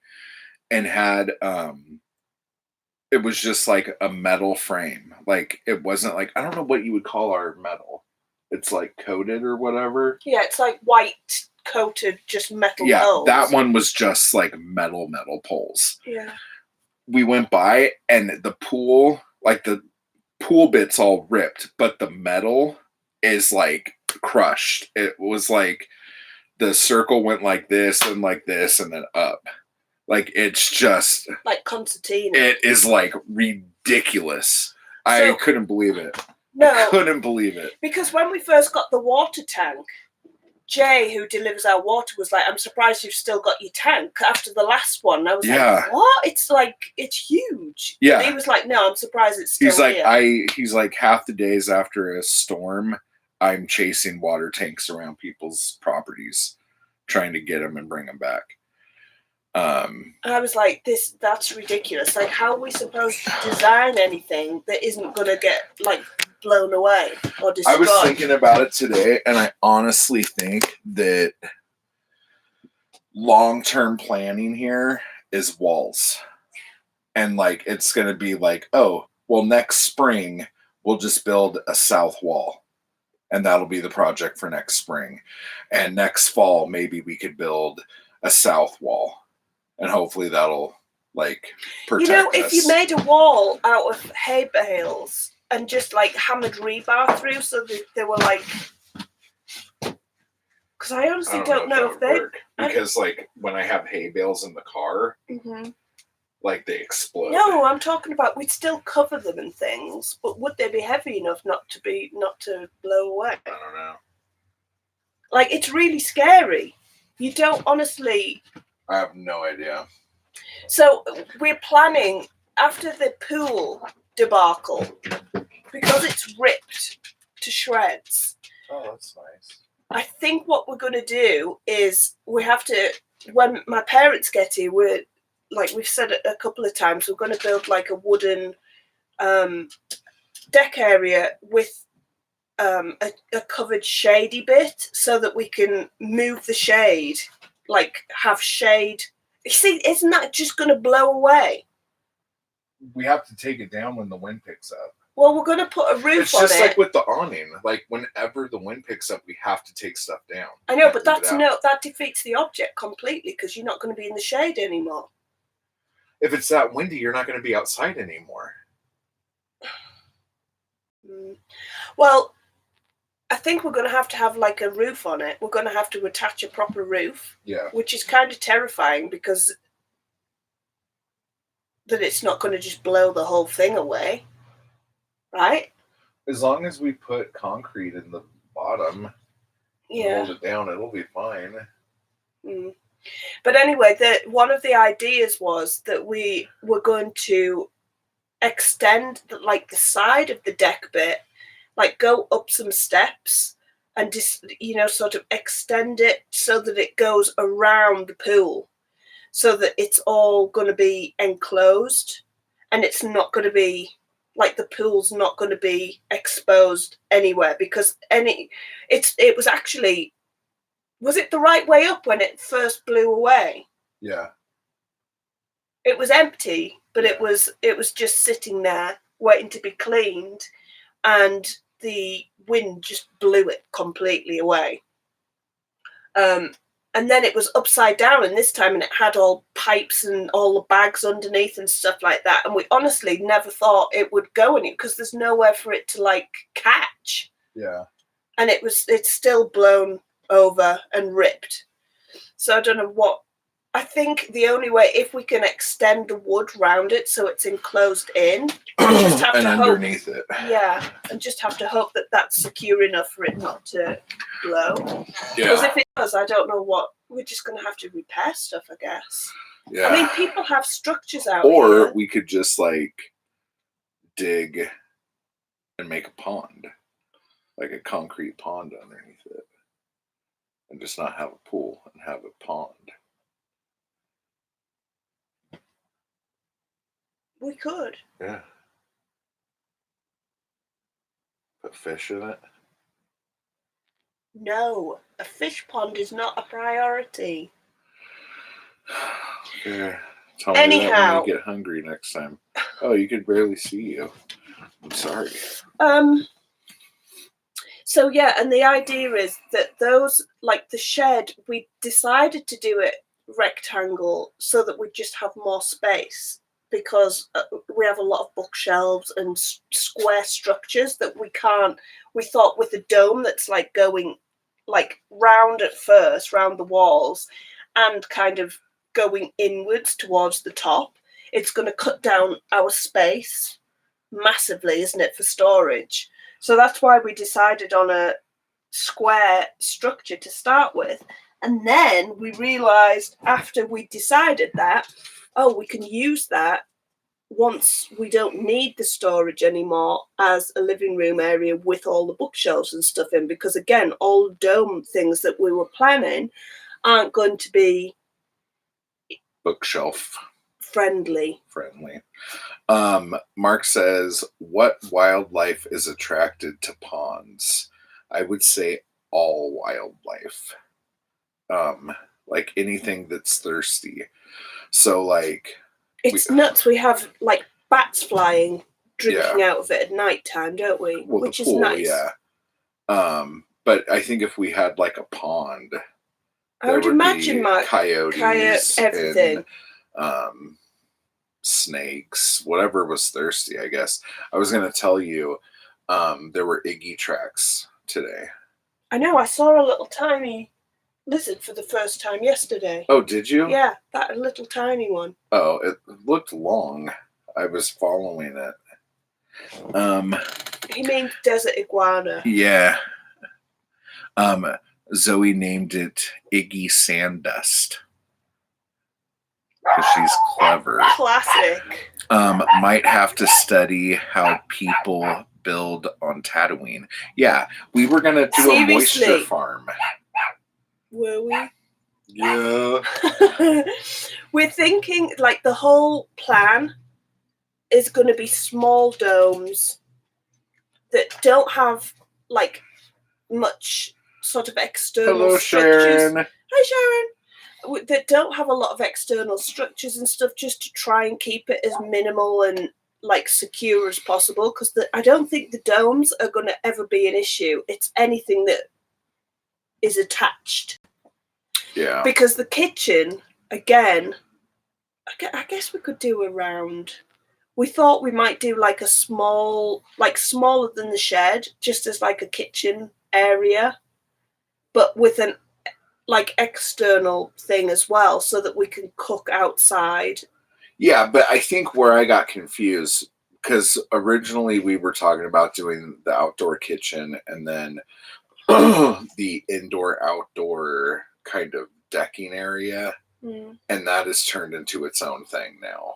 and had it was just like a metal frame. Like it wasn't like, I don't know what you would call our metal. It's like coated or whatever. Yeah, it's like white coated, just metal poles. That one was just like metal poles. Yeah. We went by and the pool, like the pool bit's all ripped, but the metal is like crushed. It was like the circle went like this and then up. Like it's just like concertina. It is like ridiculous. I couldn't believe it. No, I couldn't believe it. Because when we first got the water tank, Jay, who delivers our water, was like, I'm surprised you've still got your tank after the last one. And I was like, what? It's huge. Yeah. And he was like, no, I'm surprised it's still here. He's like, half the days after a storm, I'm chasing water tanks around people's properties, trying to get them and bring them back. I was like, that's ridiculous. Like, how are we supposed to design anything that isn't going to get, like, blown away or destroyed? I was thinking about it today, and I honestly think that long-term planning here is walls. And, like, it's going to be like, oh, well, next spring, we'll just build a south wall. And that'll be the project for next spring. And next fall, maybe we could build a south wall. And hopefully that'll, like, protect us. If you made a wall out of hay bales and just, like, hammered rebar through so that they were, like... Because I honestly don't know if they... Because, like, when I have hay bales in the car, like, they explode. No, I'm talking about we'd still cover them and things, but would they be heavy enough not to blow away? I don't know. Like, it's really scary. You don't honestly... I have no idea. So we're planning, after the pool debacle, because it's ripped to shreds. Oh, that's nice. I think what we're going to do is we have to, when my parents get here, we're, like we've said a couple of times, we're going to build like a wooden deck area with a covered shady bit so that we can move the shade. Like, have shade. You see, isn't that just going to blow away? We have to take it down when the wind picks up. Well, we're going to put a roof on it. It's just like with the awning. Like, whenever the wind picks up, we have to take stuff down. I know, but that defeats the object completely because you're not going to be in the shade anymore. If it's that windy, you're not going to be outside anymore. Well, I think we're going to have like a roof on it. We're going to have to attach a proper roof, Yeah. which is kind of terrifying because that it's not going to just blow the whole thing away, right? As long as we put concrete in the bottom and Yeah. hold it down, it'll be fine. Mm. But anyway, one of the ideas was that we were going to extend the side of the deck bit, like go up some steps and just, sort of extend it so that it goes around the pool, so that it's all going to be enclosed and it's not going to be like the pool's not going to be exposed anywhere, because it was actually, was it the right way up when it first blew away? Yeah. It was empty, but Yeah. it was just sitting there waiting to be cleaned, and the wind just blew it completely away. And then it was upside down, and this time, and it had all pipes and all the bags underneath and stuff like that. And we honestly never thought it would go anywhere because there's nowhere for it to like catch. Yeah. And it's still blown over and ripped. So I don't know what. I think the only way, if we can extend the wood round it so it's enclosed in, just have and to underneath it. Yeah, and just have to hope that that's secure enough for it not to blow. Because Yeah. if it does, I don't know what. We're just going to have to repair stuff, I guess. Yeah. I mean, people have structures out Or here. we could just like dig and make a pond, like a concrete pond underneath it, and just not have a pool and have a pond. We could. Yeah. Put fish in it. No, a fish pond is not a priority. Yeah. Tell me that when Anyhow. you get hungry next time. Oh, you could barely see you. I'm sorry. So yeah, and the idea is that those, like the shed, we decided to do it rectangle so that we just have more space, because we have a lot of bookshelves and square structures that we thought with the dome that's like going like round at first, round the walls, and kind of going inwards towards the top, it's going to cut down our space massively, isn't it, for storage? So that's why we decided on a square structure to start with. And then we realised after we decided that, we can use that once we don't need the storage anymore as a living room area with all the bookshelves and stuff in, because again, all the dome things that we were planning aren't going to be Bookshelf friendly. Mark says, what wildlife is attracted to ponds? I would say all wildlife. Like anything that's thirsty. So like it's nuts. We have like bats flying, drinking out of it at night time, don't we? Well, which the pool, is nice. Yeah. But I think if we had like a pond, I would imagine, Mark, coyotes, everything. And, snakes, whatever was thirsty, I guess. I was going to tell you, there were Iggy tracks today. I know, I saw a little tiny lizard for the first time yesterday. Oh, did you? Yeah, that little tiny one. Oh, it looked long. I was following it. He means desert iguana. Yeah. Zoe named it Iggy Sandust. Because she's clever. Classic. Might have to study how people build on Tatooine. Yeah, we were gonna do a moisture farm. Were we? Yeah. We're thinking like the whole plan is going to be small domes that don't have like much sort of external structures. Sharon. Hi, Sharon. That don't have a lot of external structures and stuff, just to try and keep it as minimal and like secure as possible, because I don't think the domes are going to ever be an issue. It's anything that is attached. Yeah. Because the kitchen, again, I guess we could do around. We thought we might do like a small, like smaller than the shed, just as like a kitchen area, but with an like external thing as well, so that we can cook outside. Yeah, but I think where I got confused, because originally we were talking about doing the outdoor kitchen and then the indoor outdoor kind of decking area, and that has turned into its own thing now.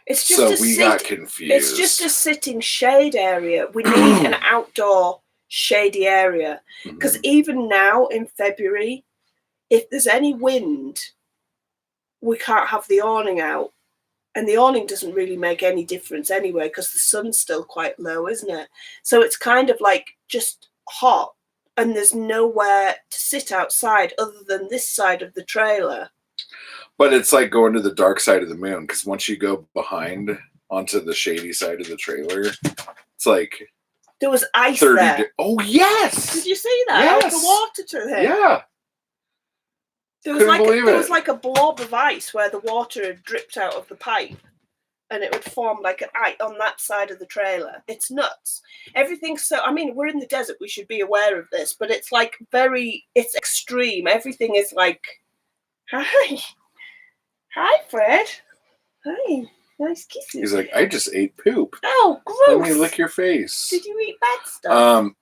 It's just we got confused. It's just a sitting shade area. We need an outdoor shady area, because even now in February, if there's any wind, we can't have the awning out, and the awning doesn't really make any difference anyway because the sun's still quite low, isn't it? So it's kind of like just hot, and there's nowhere to sit outside other than this side of the trailer. But it's like going to the dark side of the moon, because once you go behind onto the shady side of the trailer, it's like there was ice there. Oh yes! Did you see that? Yes. Out the water to him. Yeah. There was like a blob of ice where the water had dripped out of the pipe, and it would form like an ice on that side of the trailer. It's nuts. Everything's so. I mean, we're in the desert. We should be aware of this, but it's like it's extreme. Everything is like, hi, Fred. Hi. Nice kisses. He's like, I just ate poop. Oh, gross. Let me lick your face. Did you eat bad stuff?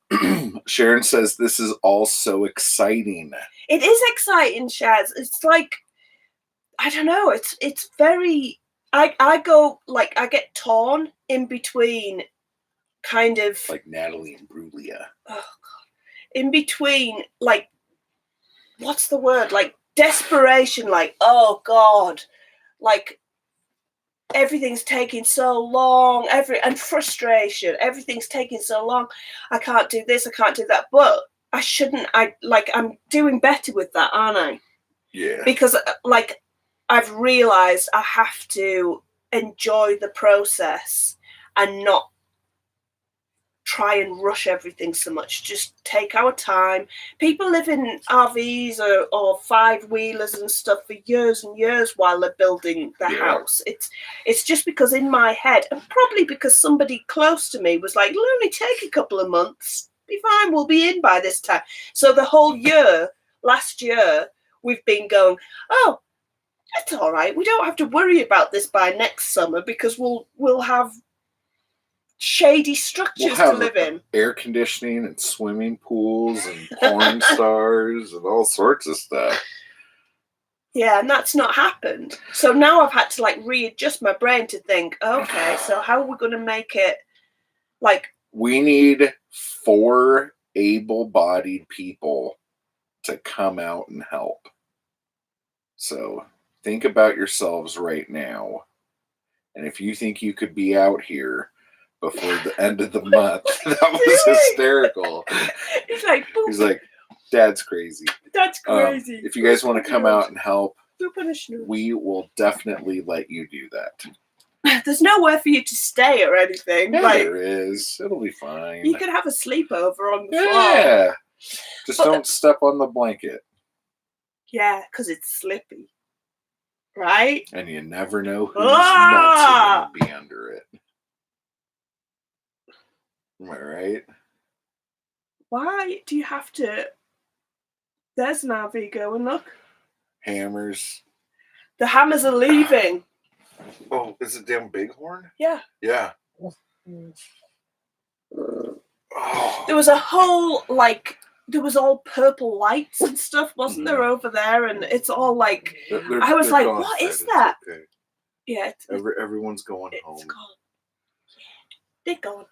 Sharon says this is all so exciting. It is exciting, Shaz. It's like, I don't know. It's very. I go like I get torn in between, kind of like Natalie and Brulia. Oh God! In between, like, what's the word? Like desperation. Like, oh God! Like, everything's taking so long. And frustration. Everything's taking so long. I can't do this. I can't do that. But I shouldn't. I'm doing better with that, aren't I? Yeah. Because like, I've realized I have to enjoy the process and not try and rush everything so much. Just take our time. People live in RVs or five-wheelers and stuff for years and years while they're building the house. It's just because in my head, and probably because somebody close to me was like, it'll only take a couple of months. Be fine, we'll be in by this time. So the whole year, last year, we've been going, oh, it's all right. We don't have to worry about this by next summer because we'll have shady structures to live in. Air conditioning and swimming pools and porn stars and all sorts of stuff. Yeah, and that's not happened. So now I've had to like readjust my brain to think, okay, so how are we going to make it like... We need 4 able-bodied people to come out and help. So think about yourselves right now. And if you think you could be out here before the end of the month, that was hysterical. He's like, Dad's crazy. That's crazy. If you guys want to come out and help, we will definitely let you do that. There's nowhere for you to stay or anything. Yeah, there is. It'll be fine. You can have a sleepover on the floor. Yeah. Just don't step on the blanket. Yeah, because it's slippy. Right? And you never know whose nuts are going to be under it. Am I right? Why do you have to... There's an RV going, look. Hammers. The hammers are leaving. Oh, is it damn Bighorn? Yeah. Yeah. Oh. There was a whole, like... There was all purple lights and stuff, wasn't there, over there? And it's all like... I was like, what is that? Okay. Yeah. Everyone's going home. It's gone. They're gone.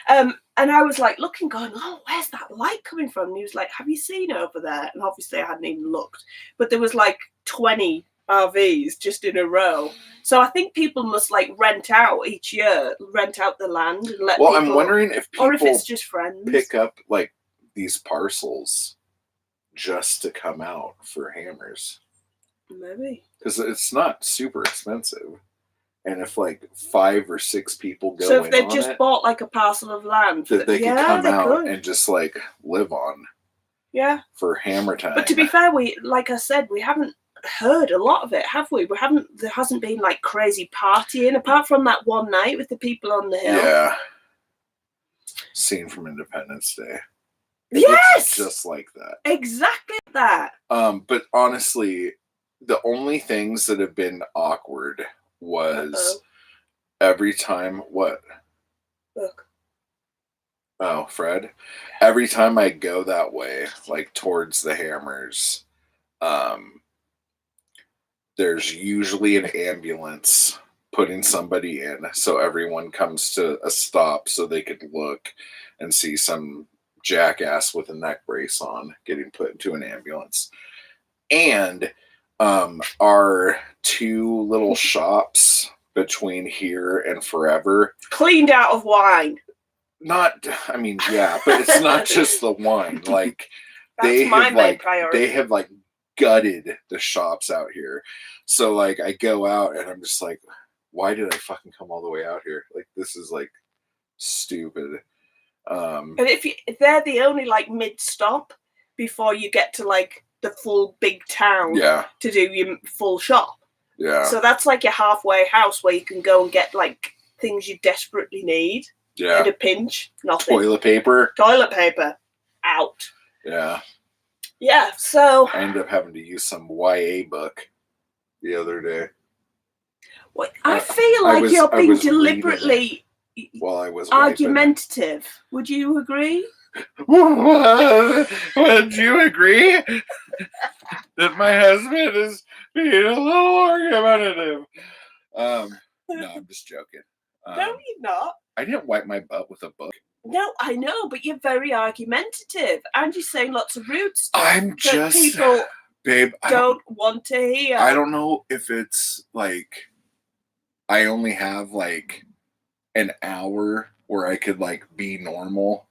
And I was like looking, going, oh, where's that light coming from? And he was like, have you seen over there? And obviously I hadn't even looked. But there was like 20 RVs just in a row. So I think people must like rent out each year, rent out the land and let people... I'm wondering if people... Or if it's just friends. Pick up like these parcels just to come out for hammers. Maybe. Because it's not super expensive. And if like 5 or 6 people go, so if they've just bought like a parcel of land, that they could come out and just like live on. Yeah. For hammer time. But to be fair, like I said, we haven't heard a lot of it, have we? There hasn't been like crazy partying apart from that one night with the people on the hill. Yeah. Scene from Independence Day. It Yes! looks just like that. Exactly that. But honestly, the only things that have been awkward was Uh-oh. every time what? Look. Oh, Fred. Every time I go that way, like towards the hammers, there's usually an ambulance putting somebody in, so everyone comes to a stop so they can look and see some jackass with a neck brace on getting put into an ambulance. And our two little shops between here and Forever, Cleaned out of wine. not, I mean, yeah, but it's not just the wine. Like That's my main priority. they have like gutted the shops out here. So like I go out and I'm just like, why did I fucking come all the way out here? Like this is like stupid. And if they're the only like mid stop before you get to like the full big town Yeah, to do your full shop. yeah, So that's like your halfway house where you can go and get like things you desperately need. yeah. In a pinch, nothing. Toilet paper. Toilet paper, out. Yeah. Yeah, so I ended up having to use some YA book the other day I feel like you're being was reading deliberately while I was argumentative. Would you agree? Would you agree that my husband is being a little argumentative? No, I'm just joking. No, you're not. I didn't wipe my butt with a book. No, I know, but you're very argumentative, and you're saying lots of rude stuff I'm that just, people babe, don't want to hear. I don't know if it's like I only have like an hour where I could like be normal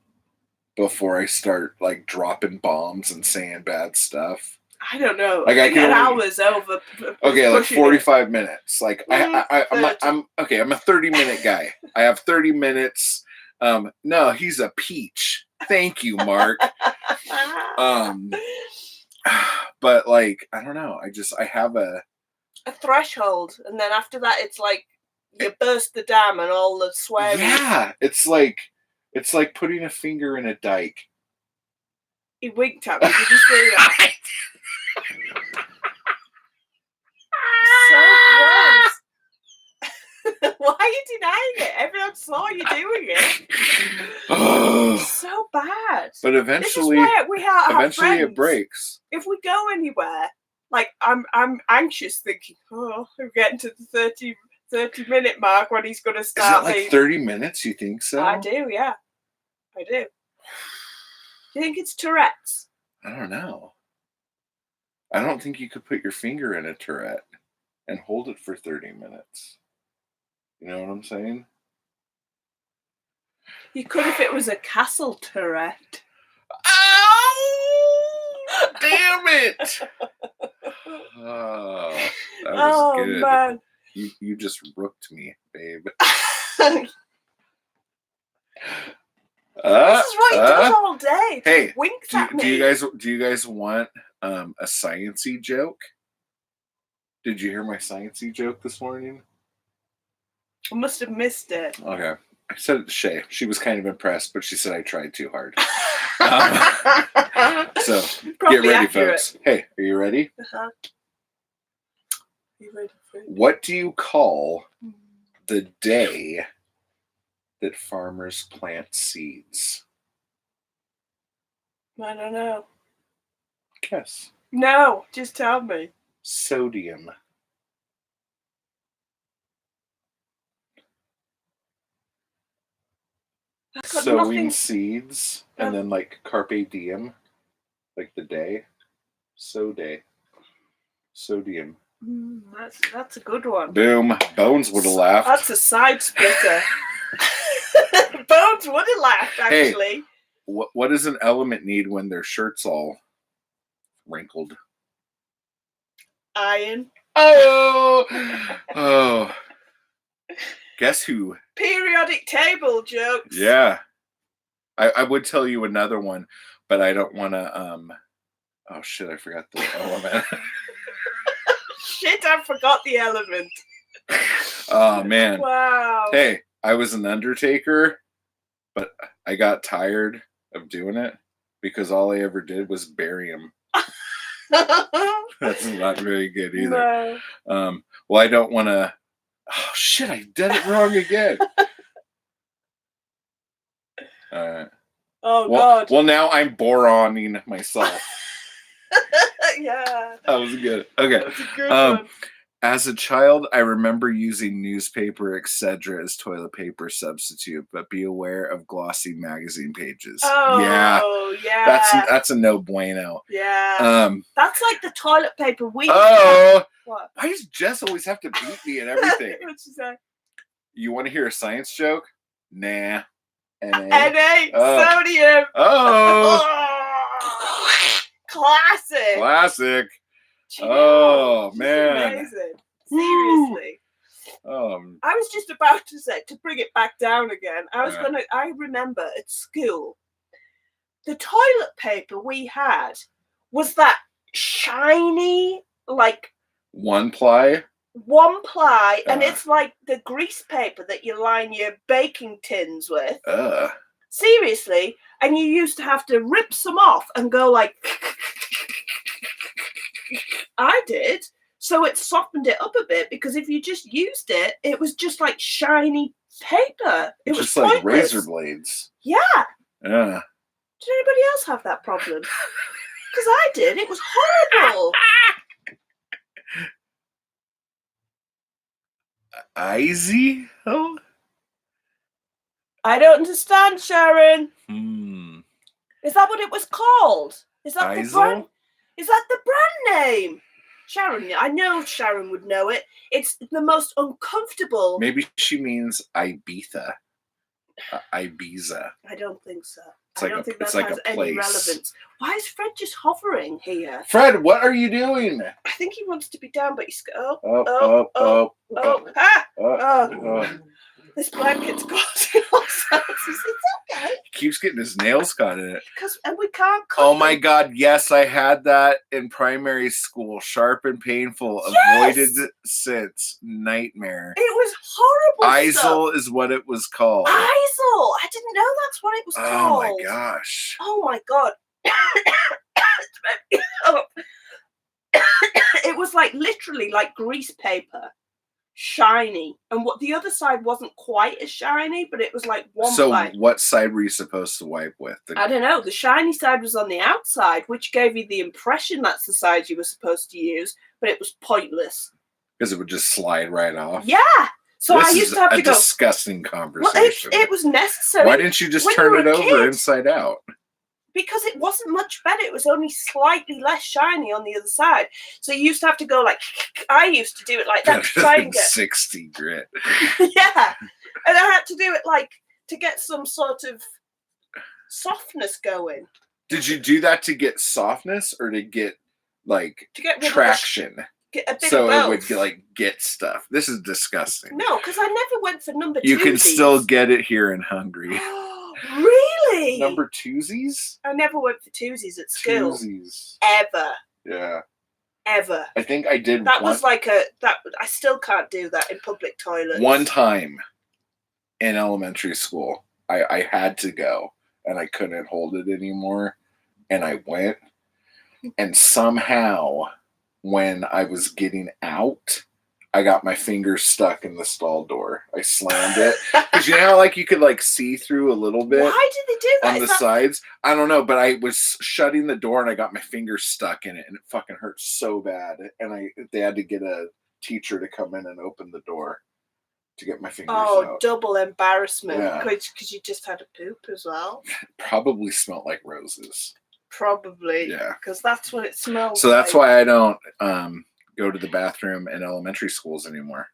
before I start like dropping bombs and saying bad stuff. I don't know. Like I think can an only, hour's over. okay, like pushing 45 minutes. Like I'm a 30-minute guy. I have 30 minutes. No, he's a peach. Thank you, Mark. But like I don't know. I have a threshold, and then after that, it's like you burst the dam and all the swearing. Yeah, it's like putting a finger in a dike. He winked at me. Did you see that? So gross. Why are you denying it? Everyone saw you doing it. So bad. But eventually, this is why we have eventually friends. it breaks. If we go anywhere, like I'm anxious, thinking, oh, we're getting to the 30-minute mark when he's going to start. Is it like 30 minutes? You think so? I do, yeah, I do. Do you think it's Tourette's? I don't know. I don't think you could put your finger in a Tourette and hold it for 30 minutes. You know what I'm saying? You could if it was a castle Tourette. Ow! Damn it! Oh, that was good. Man. You just rooked me, babe. This is what he does all day. Hey, winks at me. Do you guys want a science-y joke? Did you hear my science-y joke this morning? I must have missed it. Okay. I said it to Shay. She was kind of impressed, but she said I tried too hard. So Probably get ready, accurate. folks. Hey, are you ready? Uh-huh. You ready for it? What do you call the day that farmers plant seeds? I don't know. Guess. No, just tell me. Sodium. Sowing seeds and then like carpe diem, like the day. So-day. Sodium. That's a good one. Boom. Bones would have laughed. That's a side splitter. Bones would have laughed, actually. Hey, what does an element need when their shirt's all wrinkled? Iron. Oh. Guess who? Periodic table jokes. Yeah. I would tell you another one, but I don't want to, oh shit, I forgot the element. Shit, I forgot the element. Oh, man. Wow. Hey, I was an undertaker, but I got tired of doing it. because all I ever did was bury him. That's not very good either. No. Well, I don't want to. Oh shit! I did it wrong again. Oh Well, God. well, now I'm boroning myself. Yeah. That was good. Okay. That's a good one. As a child, I remember using newspaper, etc., as toilet paper substitute, but be aware of glossy magazine pages. Oh, yeah. That's a no bueno. Yeah. That's like the toilet paper we had. Oh, What? why does Jess always have to beat me and everything? What'd she say? You want to hear a science joke? Nah. NA. NA. Oh. Sodium. Oh. Classic. Classic. Do you know? Oh, She's man. amazing. Seriously. I was just about to say, to bring it back down again, I remember at school, the toilet paper we had was that shiny, like one ply, and it's like the grease paper that you line your baking tins with. Seriously, and you used to have to rip some off and go like, I did. So it softened it up a bit, because if you just used it, it was just like shiny paper. It was just like pointless. razor blades. Yeah. Yeah. Did anybody else have that problem? Because I did. It was horrible. Easy? Oh. I don't understand, Sharon. Is that what it was called? Is that the brand? Is that the brand name? Sharon, I know Sharon would know it. It's the most uncomfortable. Maybe she means Ibiza. Ibiza. I don't think so. It's I like don't think it's that like has a any place. relevance. Why is Fred just hovering here? Fred, what are you doing? I think he wants to be down, but he's This blanket's causing all sorts of. It's okay. He keeps getting his nails caught in it. And we can't cut Oh my God, yes, I had that in primary school. Sharp and painful, avoided since nightmare. It was horrible. Eisel is what it was called. Eisel! I didn't know that's what it was called. Oh my gosh. Oh my God. It was like literally like grease paper. Shiny, and what the other side wasn't quite as shiny, but it was like one ply. What side were you supposed to wipe with? I don't know. The shiny side was on the outside, which gave you the impression that's the side you were supposed to use, but it was pointless because it would just slide right off. Yeah. So I used to have to go. Disgusting conversation. Well, it was necessary. Why didn't you just turn it over inside out? Because it wasn't much better. It was only slightly less shiny on the other side. So you used to have to go like, I used to do it like that to try and get 60 grit. Yeah. And I had to do it like to get some sort of softness going. Did you do that to get softness or to get like traction? Get a bit so of both. It would like get stuff. This is disgusting. No, because I never went for number You twosies. can still get it here in Hungary. Really? Number twosies? I never went for twosies at school. Twosies. Ever. Yeah. Ever. I think I did. That was like I still can't do that in public toilets. One time in elementary school, I had to go and I couldn't hold it anymore. And I went. And somehow, when I was getting out, I got my fingers stuck in the stall door. I slammed it. Because you know how like you could like see through a little bit? Why did they do that? On the sides? I don't know, but I was shutting the door and I got my fingers stuck in it and it fucking hurt so bad. And they had to get a teacher to come in and open the door to get my fingers out. Oh, double embarrassment. Because you just had a poop as well. Probably smelled like roses. Probably. Yeah. Because that's what it smells So that's why I don't go to the bathroom in elementary schools anymore.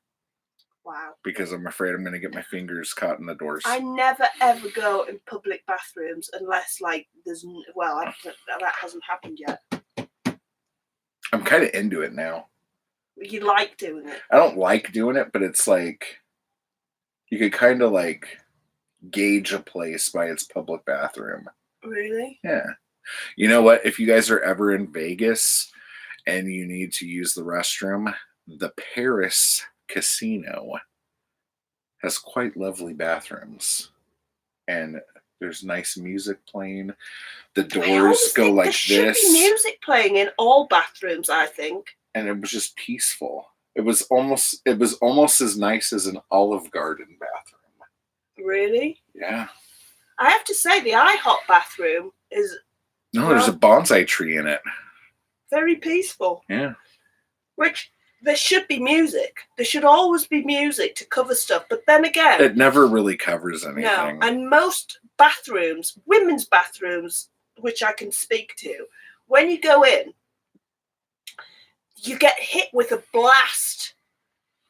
Wow. Because I'm afraid I'm going to get my fingers caught in the doors. I never ever go in public bathrooms unless like there's that hasn't happened yet. I'm kind of into it now. You like doing it? I don't like doing it, but it's like you could kind of like gauge a place by its public bathroom. Really? Yeah. You know what? If you guys are ever in Vegas and you need to use the restroom, the Paris Casino has quite lovely bathrooms. And There's nice music playing. The I doors always go think like there should this. be music playing in all bathrooms, I think. And it was just peaceful. It was almost as nice as an Olive Garden bathroom. Really? Yeah. I have to say, the IHOP bathroom is No, there's a bonsai tree in it. very peaceful. Yeah. Which, there should be music. There should always be music to cover stuff. But then again, It never really covers anything. no. And most bathrooms, women's bathrooms, which I can speak to, when you go in, you get hit with a blast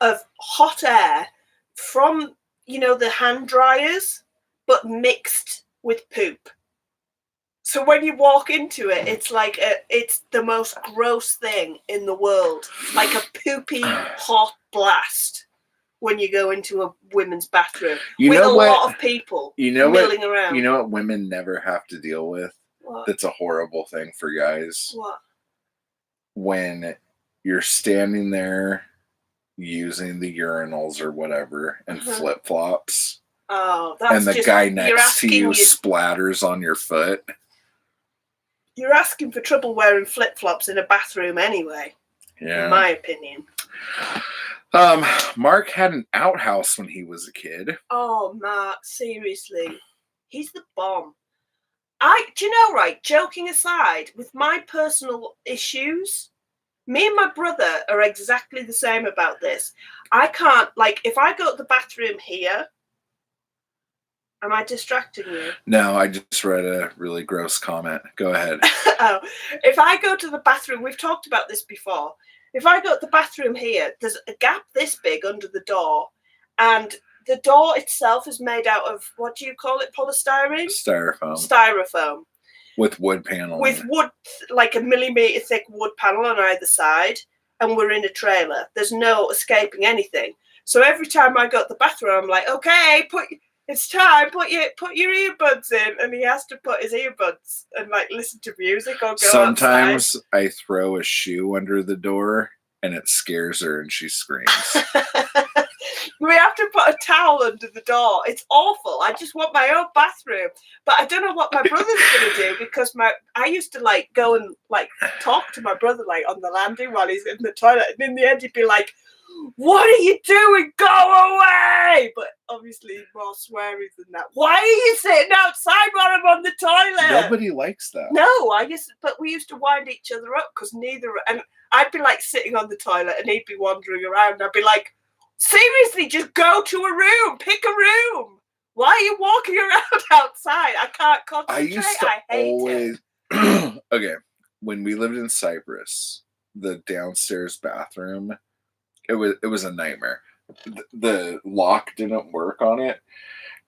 of hot air from, the hand dryers, but mixed with poop. So when you walk into it, it's like it's the most gross thing in the world, like a poopy hot blast when you go into a women's bathroom with a lot of people milling around. You know what women never have to deal with? What? That's a horrible thing for guys. What? When you're standing there using the urinals or whatever and flip-flops. Oh, that's and the just, guy next to you splatters on your foot. You're asking for trouble wearing flip-flops in a bathroom anyway. Yeah. In my opinion. Mark had an outhouse when he was a kid. Oh, Mark, seriously. He's the bomb. Do you know, right, joking aside, with my personal issues, me and my brother are exactly the same about this. I can't, if I go to the bathroom here, am I distracting you? No, I just read a really gross comment. Go ahead. Oh, if I go to the bathroom, we've talked about this before. If I go to the bathroom here, there's a gap this big under the door, and the door itself is made out of, what do you call it, polystyrene? Styrofoam. With wood paneling. With wood, like a millimetre thick wood panel on either side, and we're in a trailer. There's no escaping anything. So every time I go to the bathroom, I'm like, okay, it's time, put your earbuds in. And he has to put his earbuds and listen to music or go Sometimes outside. I throw a shoe under the door and it scares her and she screams. We have to put a towel under the door. It's awful. I just want my own bathroom. But I don't know what my brother's going to do, because I used to go and talk to my brother on the landing while he's in the toilet. And in the end, he'd be like, "What are you doing? Go away!" But obviously more swearing than that. Why are you sitting outside while I'm on the toilet? Nobody likes that. No, but we used to wind each other up because and I'd be sitting on the toilet and he'd be wandering around. I'd be like, seriously, just go to a room, pick a room. Why are you walking around outside? I can't concentrate. I hate it. Okay, when we lived in Cyprus, the downstairs bathroom, it was a nightmare. The lock didn't work on it,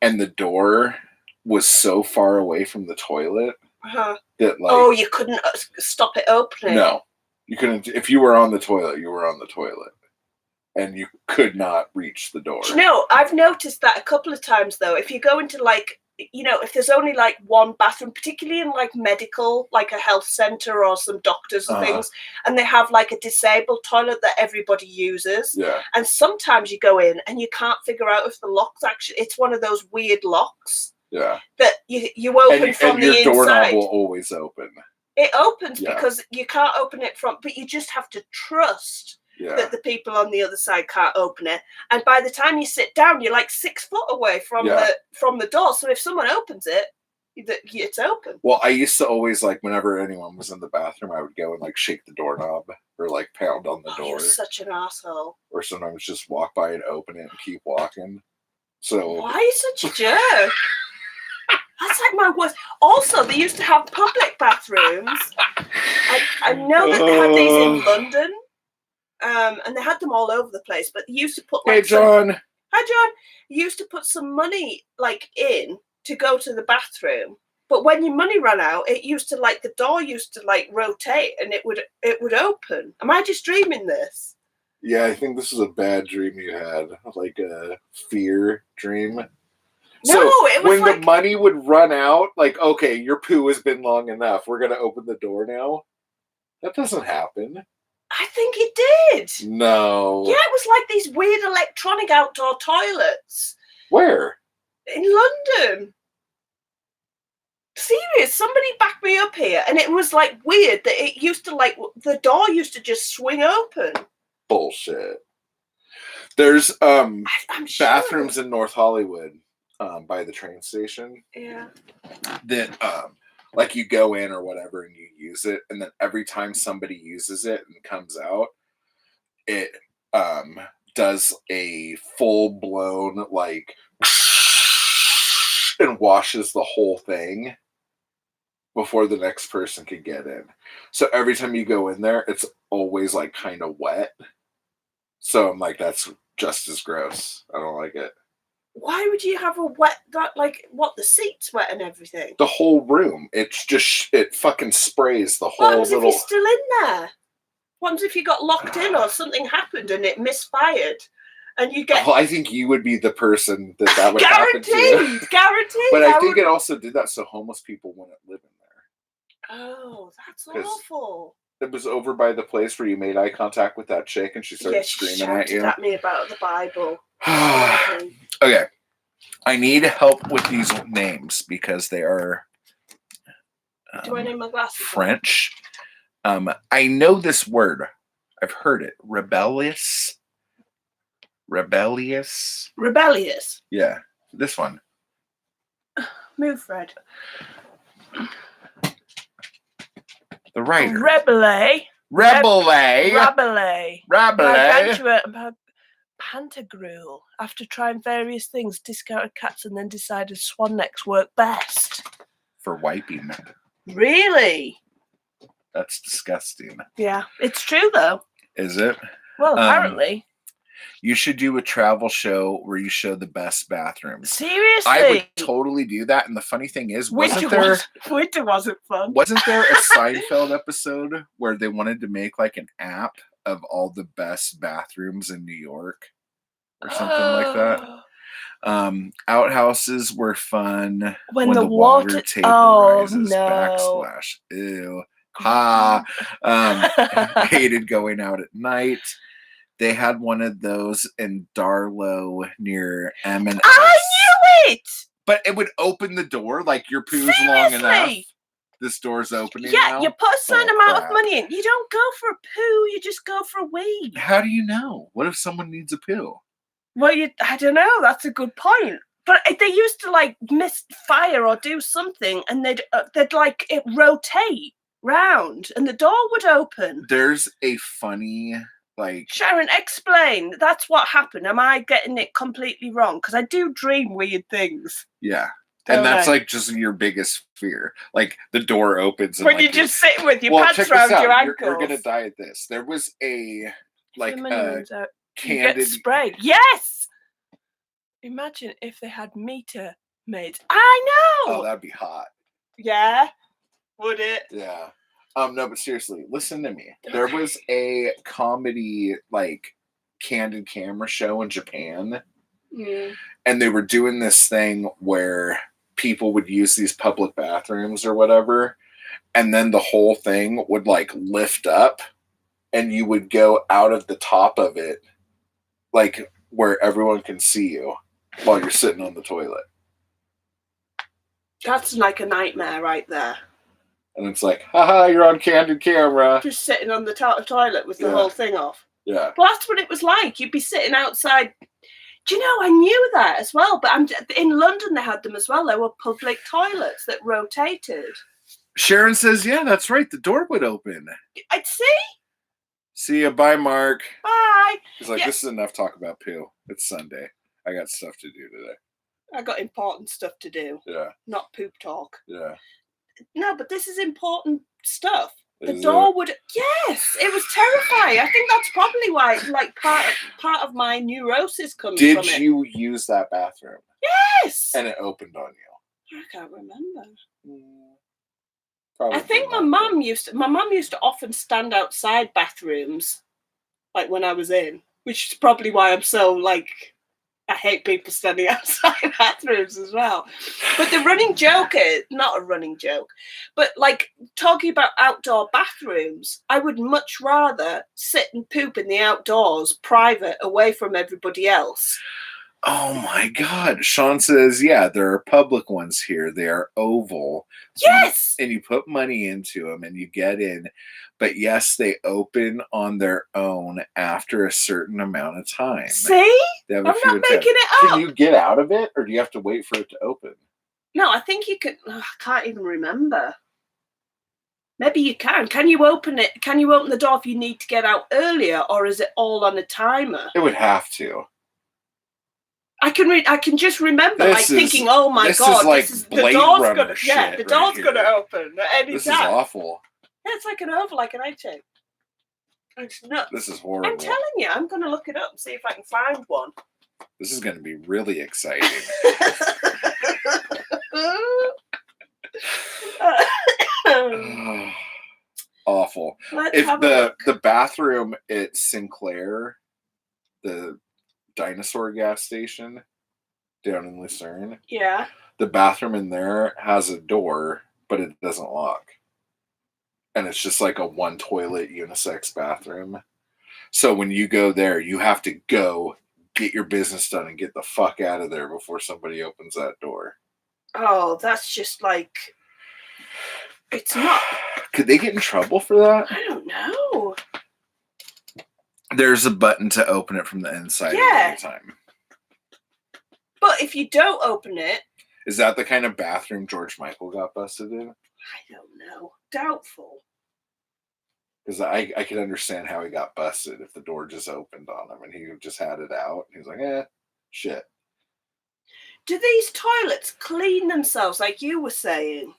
and the door was so far away from the toilet that you couldn't stop it opening. No, you couldn't. If you were on the toilet, you were on the toilet, and you could not reach the door. No, I've noticed that a couple of times though. If you go into if there's only one bathroom, particularly in medical, a health center or some doctors and things, and they have a disabled toilet that everybody uses. Yeah. And sometimes you go in and you can't figure out if the lock's it's one of those weird locks. Yeah. That you open from the inside. And your doorknob will always open. It opens because you can't open it but you just have to trust that the people on the other side can't open it. And by the time you sit down, you're 6 foot away from the door. So if someone opens it, it's open. Well, I used to always whenever anyone was in the bathroom, I would go and shake the doorknob or pound on the door. You're such an asshole. Or sometimes just walk by and open it and keep walking. So why are you such a jerk? That's my worst. Also, they used to have public bathrooms. I know that they had these in London. And they had them all over the place, but they used to put Hey John. Hi John. You used to put some money in to go to the bathroom, but when your money ran out, it used to the door used to rotate and it would open. Am I just dreaming this? Yeah, I think this is a bad dream you had, a fear dream. No, so it was when the money would run out, okay, your poo has been long enough. We're gonna open the door now. That doesn't happen. I think it did. No. Yeah, it was these weird electronic outdoor toilets. Where? In London. Serious, somebody backed me up here, and it was like weird that it used to like the door used to just swing open. Bullshit. There's I'm sure. bathrooms in North Hollywood by the train station Yeah. that like you go in or whatever and you use it, and then every time somebody uses it and comes out, it does a full blown like and washes the whole thing before the next person can get in. So every time you go in there, it's always like kind of wet. So I'm like, that's just as gross. I don't like it. Why would you have a wet that like what the seats wet and everything? The whole room, it's just it fucking sprays the What whole happens if little. you're still in there? What happens if you got locked in or something happened and it misfired? And you get Well, I think you would be the person that would happen to. guaranteed. But I think it also did that so homeless people wouldn't live in there. Oh, that's 'Cause awful. It was over by the place where you made eye contact with that chick and she started She screaming at you. shouted at me about the Bible. Okay. I need help with these names because they are Do I name my glasses? French. I know this word. I've heard it. Rebellious. Yeah, this one. Move, Fred. The writer. Rebele. Gargantua and Pantagruel. After trying various things, discounted cats and then decided swan necks work best. For wiping. Really? That's disgusting. Yeah, it's true though. Is it? Well, apparently. You should do a travel show where you show the best bathrooms. Seriously? I would totally do that. And the funny thing is, winter wasn't fun. Wasn't there a Seinfeld episode where they wanted to make like an app of all the best bathrooms in New York or something like that? Outhouses were fun. When the water table rises, backslash. Ew. Ha. Hated going out at night. They had one of those in Darlow near M&S. I knew it! But it would open the door like your poo's long enough. This door's opening. Yeah, now. You put a certain amount of money in. You don't go for a poo, you just go for a wee. How do you know? What if someone needs a poo? Well, I don't know. That's a good point. But they used to like misfire or do something, and they'd like it rotate round, and the door would open. There's a funny like Sharon, explain. That's what happened. Am I getting it completely wrong? Because I do dream weird things. Yeah. And that's like just your biggest fear. Like the door opens. And when like you're just sitting with your pants around your ankles. You're going to die at this. There was a like candid spray. Yes! Imagine if they had meter maids. I know! Oh, that'd be hot. Yeah. Would it? Yeah. No, but seriously, listen to me. There was a comedy like candid camera show in Japan. And they were doing this thing where people would use these public bathrooms or whatever, and then the whole thing would like lift up and you would go out of the top of it like where everyone can see you while you're sitting on the toilet. That's like a nightmare right there. And it's like, haha, you're on candid camera. Just sitting on the toilet with the whole thing off. Yeah. Well, that's what it was like. You'd be sitting outside. Do you know, I knew that as well, but in London they had them as well. There were public toilets that rotated. Sharon says, yeah, that's right. The door would open. I'd see. See ya. Bye, Mark. Bye. He's like, this is enough talk about poo. It's Sunday. I got stuff to do today. I got important stuff to do. Yeah. Not poop talk. Yeah. No, but this is important stuff. The door would. Yes, it was terrifying. I think that's probably why, like, part of my neurosis comes from it. Did you use that bathroom? Yes. And it opened on you. I can't remember. Probably I think my mum used to often stand outside bathrooms, like when I was in, which is probably why I'm so like. I hate people standing outside bathrooms as well. But the running joke is not a running joke, but like talking about outdoor bathrooms, I would much rather sit and poop in the outdoors, private, away from everybody else. Oh my God. Sean says, yeah, there are public ones here. They are oval. Yes! And you put money into them and you get in. But yes, they open on their own after a certain amount of time. See? They have I'm a few not making attempts. it Can up. you get out of it or do you have to wait for it to open? No, I think you could. I can't even remember. Maybe you can. Can you open it? Can you open the door if you need to get out earlier, or is it all on a timer? It would have to. I can just remember This is- thinking, "Oh my this God, is like the Blade door's Runner gonna shit the right door's here. gonna open at any This time." is awful. Yeah, it's like an oval, like an egg shape. It's nuts. This is horrible. I'm telling you, I'm gonna look it up and see if I can find one. This is going to be really exciting. Awful. Let's If have a the look. the bathroom at Sinclair, the dinosaur gas station down in Lucerne, Yeah. the bathroom in there has a door, but it doesn't lock. And it's just like a one toilet unisex bathroom. So when you go there, you have to go get your business done and get the fuck out of there before somebody opens that door. Oh, that's just like it's not. Could they get in trouble for that? I don't know. There's a button to open it from the inside Yeah. at any time. But if you don't open it, Is that the kind of bathroom George Michael got busted in? I don't know. Doubtful. Because I could understand how he got busted if the door just opened on him and he just had it out. He was like, shit. Do these toilets clean themselves like you were saying?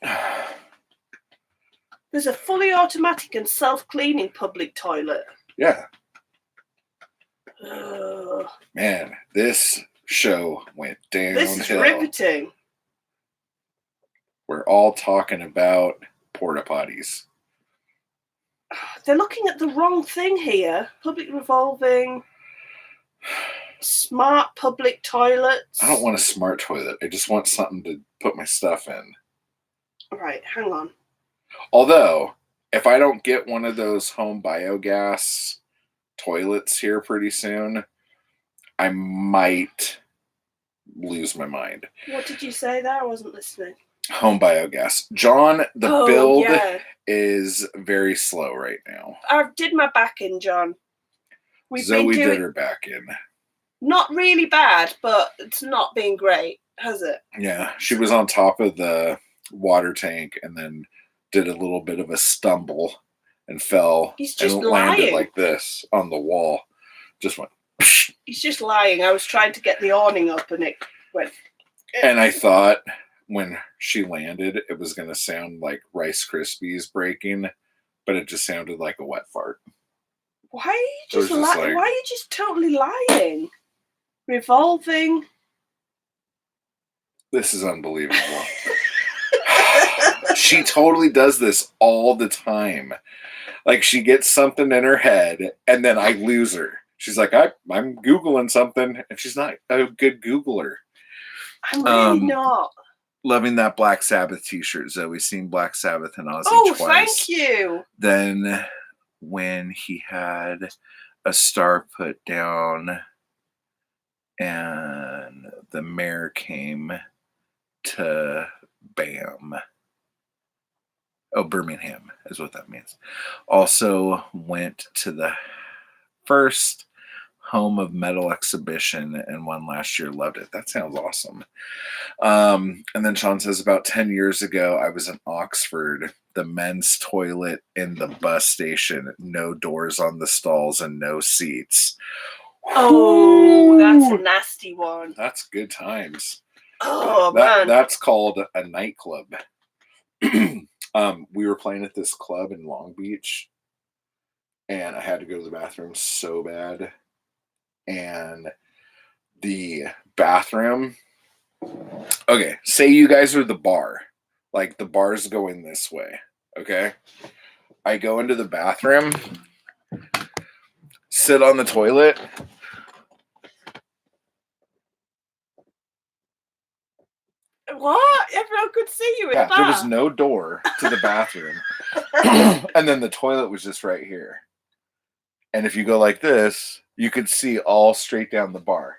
There's a fully automatic and self-cleaning public toilet. Yeah. Ugh. Man, this show went downhill. This is riveting. We're all talking about porta potties. They're looking at the wrong thing here. Public revolving, smart public toilets. I don't want a smart toilet. I just want something to put my stuff in. Right, hang on. Although, if I don't get one of those home biogas toilets here pretty soon, I might lose my mind. What did you say there? I wasn't listening. Home biogas. John, the Oh, build yeah. is very slow right now. I did my back in, John. We've Zoe been doing did her back in. not really bad, but it's not been great, has it? Yeah, she was on top of the water tank and then did a little bit of a stumble and fell. He's just and landed lying. like this on the wall. Just went. He's just lying. I was trying to get the awning up and it went. And I thought when she landed, it was going to sound like Rice Krispies breaking, but it just sounded like a wet fart. Why are you It was just just lying? like- Why are you just totally lying? Revolving. This is unbelievable. She totally does this all the time. Like she gets something in her head and then I lose her. She's like, I'm Googling something, and she's not a good Googler. I'm really Um, not. Loving that Black Sabbath t-shirt. Zoe's seen Black Sabbath and Ozzy Oh, twice. thank you. Then when he had a star put down and the mayor came to Birmingham is what that means. Also went to the first Home of Metal exhibition and one last year. Loved it. That sounds awesome. And then Sean says about 10 years ago, I was in Oxford, the men's toilet in the bus station, no doors on the stalls and no seats. Oh, that's a nasty one. That's good times. Oh, man. That's called a nightclub. We were playing at this club in Long Beach, and I had to go to the bathroom so bad. And the bathroom, okay, say you guys are the bar. Like the bar's going this way, okay? I go into the bathroom, sit on the toilet. What? Everyone could see you in Yeah, the there bar. was no door to the bathroom. And then the toilet was just right here. And if you go like this, you could see all straight down the bar.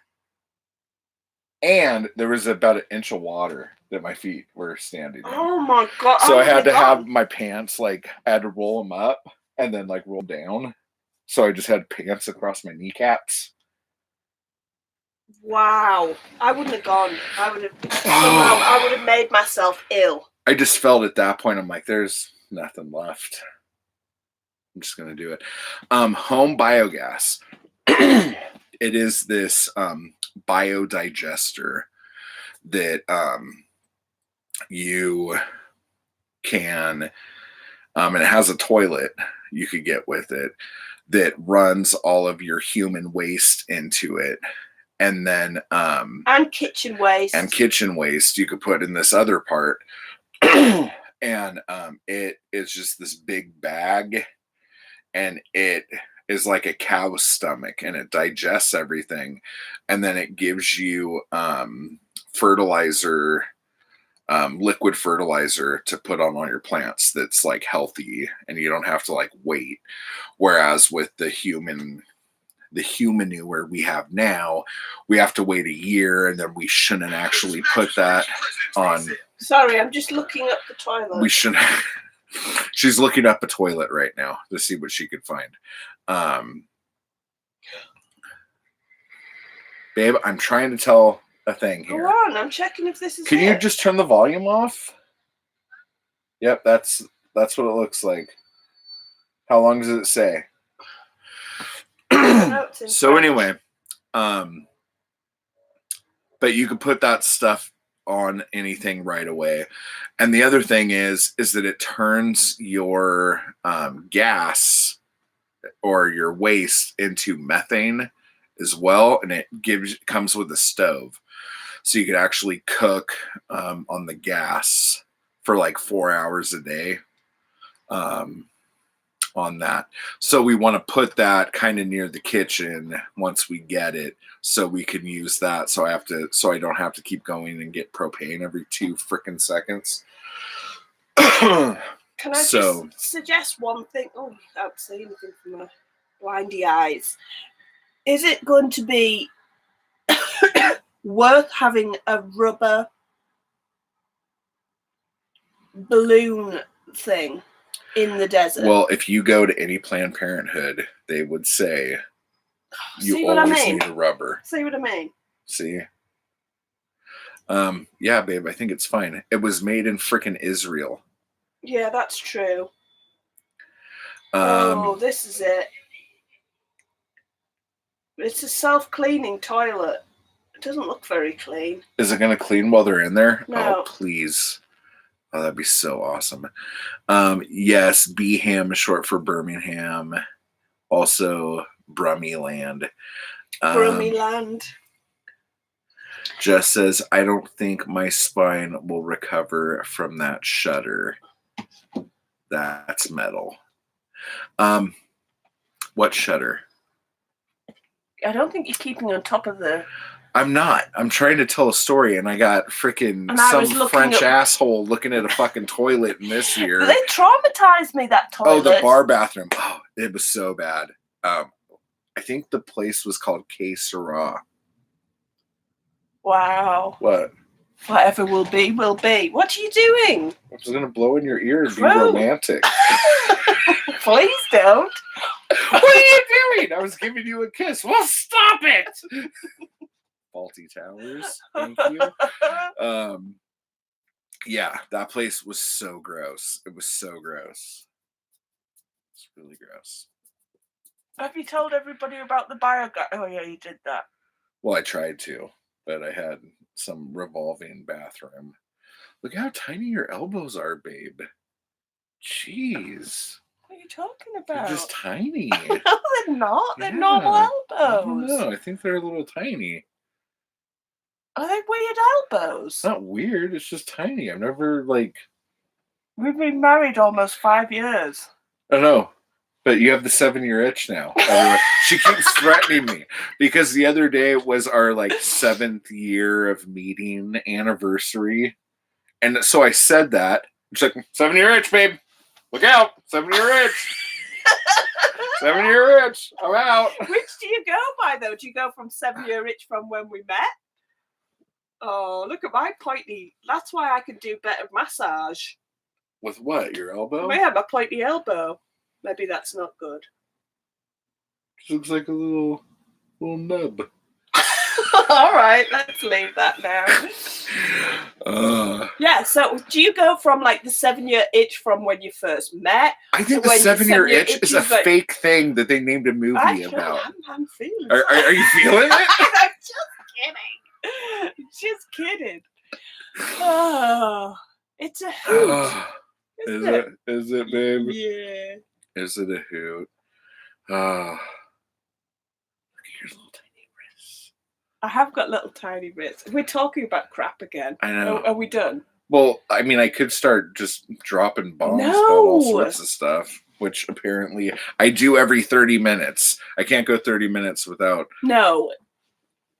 And there was about an inch of water that my feet were standing in. Oh my God. So I had wouldn't to have have gone. my pants, like, I had to roll them up and then, like, roll down. So I just had pants across my kneecaps. Wow. I wouldn't have gone. I would have made myself ill. I just felt at that point, I'm like, there's nothing left. I'm just going to do it. Home biogas. It is this biodigester that you can, and it has a toilet you could get with it that runs all of your human waste into it. And then and kitchen waste you could put in this other part. And it is just this big bag, and it is like a cow's stomach, and it digests everything, and then it gives you fertilizer, liquid fertilizer to put on all your plants that's like healthy, and you don't have to like wait. Whereas with the humanure we have now, we have to wait a year, and then we shouldn't actually put that on. Sorry, I'm just looking up the toilet. We shouldn't. She's looking up a toilet right now to see what she could find. Babe, I'm trying to tell a thing here. Go on, I'm checking if this is Can you just turn the volume off? Yep, that's what it looks like. How long does it say? So anyway, but you can put that stuff on anything right away. And the other thing is that it turns your gas or your waste into methane as well, and it comes with a stove, so you could actually cook on the gas for like 4 hours a day on that. So we want to put that kind of near the kitchen once we get it, so we can use that. So I don't have to keep going and get propane every 2 freaking seconds. Can I just suggest one thing? Oh, I can't see anything from my blindy eyes. Is it going to be worth having a rubber balloon thing in the desert? Well, if you go to any Planned Parenthood, they would say you always need a rubber. See what I mean? See? Yeah, babe, I think it's fine. It was made in frickin' Israel. Yeah, that's true. Oh, this is it. It's a self-cleaning toilet. It doesn't look very clean. Is it going to clean while they're in there? No. Oh, please. Oh, that'd be so awesome. Yes, Beham is short for Birmingham. Also, Brummyland. Brummyland. Jess says, I don't think my spine will recover from that shutter. That's metal. What shutter? I don't think you're keeping on top of the... I'm not. I'm trying to tell a story, and I got freaking some French asshole looking at a fucking toilet in this year. They traumatized me, that toilet. Oh, the bar bathroom. Oh, it was so bad. I think the place was called K Sarah. Wow. What? Whatever will be, will be. What are you doing? I was going to blow in your ear and be romantic. Please don't. What are you doing? I was giving you a kiss. Well, stop it. Faulty Towers. Thank you. Yeah, that place was so gross. It was so gross. It's really gross. Have you told everybody about the biogas? Oh, yeah, you did that. Well, I tried to, but I had some revolving bathroom. Look how tiny your elbows are, babe. Jeez. What are you talking about? They're just tiny. No, they're not. They're normal elbows. I don't know. I think they're a little tiny. Are they weird elbows? It's not weird. It's just tiny. I've never, like... We've been married almost 5 years. I know. But you have the 7-year itch now. She keeps threatening me. Because the other day was our, like, 7th year of meeting anniversary. And so I said that. She's like, 7-year itch, babe. Look out. 7-year itch. 7-year itch. I'm out. Which do you go by, though? Do you go from 7-year itch from when we met? Oh, look at my pointy. That's why I can do better massage. With what? Your elbow? I have a pointy elbow. Maybe that's not good. Looks like a little nub. All right, let's leave that now. Yeah, so do you go from like the 7-year itch from when you first met? I think So the when your 7-year 7-year itch itch is a is like- fake thing that they named a movie I know, about. I'm feeling Are you feeling it? I'm just kidding. Oh, it's a hoot. Is isn't it? Is it, babe? Yeah. Is it a hoot? Look at your little tiny wrists. I have got little tiny bits. We're talking about crap again. I know. Are we done? Well, I mean, I could start just dropping bombs about all sorts of stuff, which apparently I do every 30 minutes. I can't go 30 minutes without No.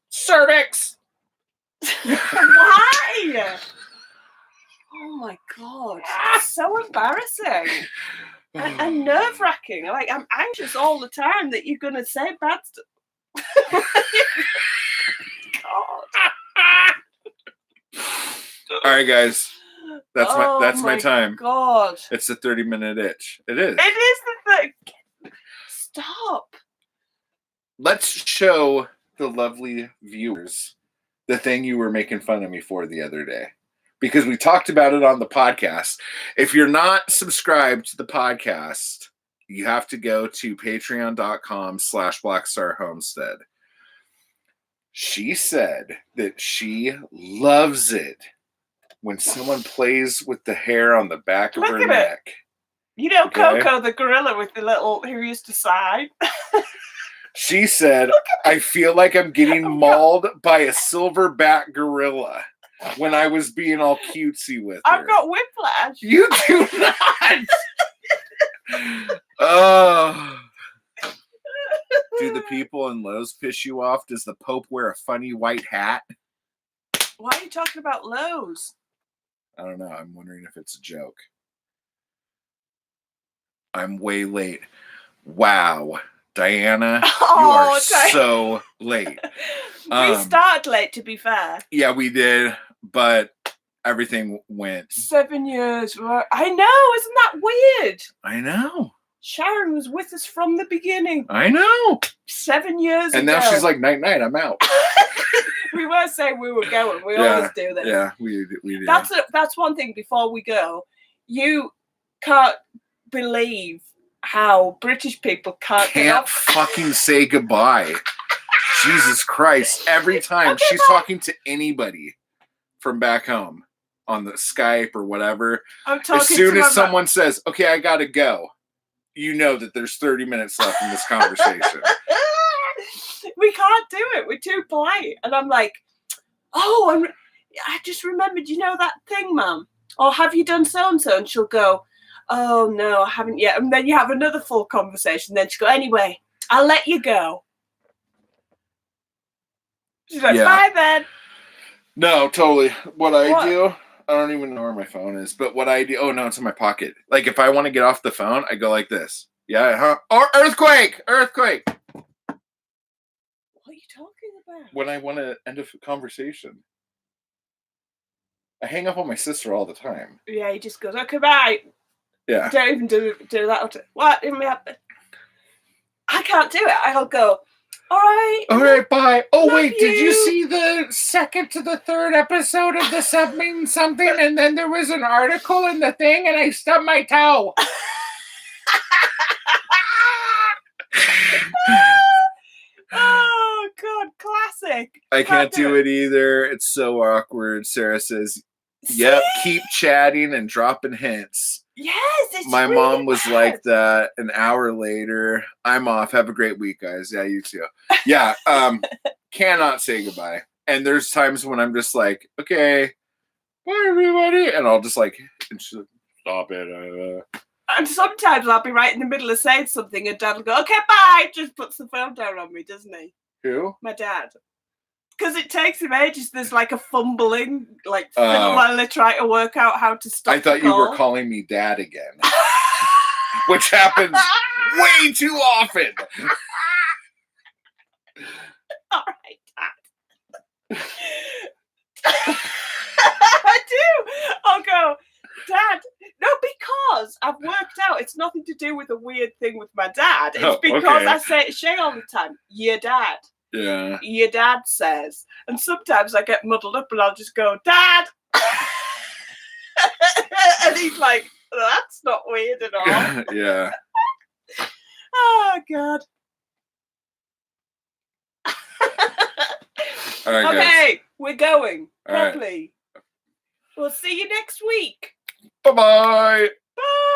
cervix. Why? Oh my god. It's so embarrassing. And nerve-wracking. Like, I'm anxious all the time that you're going to say bad stuff. God. All right, guys. That's my time. God. It's the 30-minute itch. It is. It is the thing. Stop. Let's show the lovely viewers the thing you were making fun of me for the other day, because we talked about it on the podcast. If you're not subscribed to the podcast, you have to go to patreon.com/BlackStarHomestead. She said that she loves it when someone plays with the hair on the back of Look her at it. neck. You know Okay. Coco the gorilla with the little who used to sigh? She said, I feel like I'm getting mauled by a silverback gorilla when I was being all cutesy with her. I've got whiplash. You do not. Oh. Do the people in Lowe's piss you off? Does the Pope wear a funny white hat? Why are you talking about Lowe's? I don't know. I'm wondering if it's a joke. I'm way late. Wow. Diana, you are so late. We started late, to be fair. Yeah, we did, but everything went. 7 years. I know, isn't that weird? I know. Sharon was with us from the beginning. I know. 7 years ago. And now she's like, night, night, I'm out. We were saying we were going. We Yeah, always do this. Yeah, we do. That's one thing before we go. You can't believe how British people Can't fucking say goodbye. Jesus Christ. Every time Okay, she's bye. talking to anybody from back home on the Skype or whatever, I'm talking as soon to as my someone says, okay, I gotta go, you know that there's 30 minutes left in this conversation. We can't do it. We're too polite. And I'm like, oh, I just remembered, you know that thing, Mum? Or have you done so-and-so? And she'll go, oh, no, I haven't yet. And then you have another full conversation. Then she'll go, anyway, I'll let you go. She's like, Yeah. bye then. No, totally. What I What? do, I don't even know where my phone is, but what I do, oh no, it's in my pocket. Like if I want to get off the phone, I go like this. Yeah, huh? Or earthquake! Earthquake! What are you talking about? When I want to end a conversation. I hang up on my sister all the time. Yeah, he just goes, okay, bye. Yeah. Don't even do that. What? I can't do it. I'll go, all right. All right, bye. Oh, Love wait, did you you. see the second to the third episode of the something something? And then there was an article in the thing and I stubbed my toe. Oh, God, classic. I can't do it either. It's so awkward. Sarah says, yep, keep chatting and dropping hints. Yes, it's My really mom was bad. like that. An hour later, I'm off. Have a great week, guys. Yeah, you too. Yeah, cannot say goodbye. And there's times when I'm just like, okay, bye everybody, and I'll just like, and she's like, stop it. And sometimes I'll be right in the middle of saying something and Dad will go, okay, bye. Just puts the phone down on me, doesn't he? Who? My dad. Because it takes him ages. There's like a fumbling, like fiddle while they try to work out how to stop. I thought you were calling me dad again, which happens way too often. All right, Dad. it's nothing to do with a weird thing with my dad. It's Oh, because okay. I say to Shay all the time, your dad. Yeah. Your dad says. And sometimes I get muddled up and I'll just go, Dad! And he's like, that's not weird at all. Yeah. Oh, God. All right, guys. Okay, we're going. All right. Properly. We'll see you next week. Bye-bye. Bye.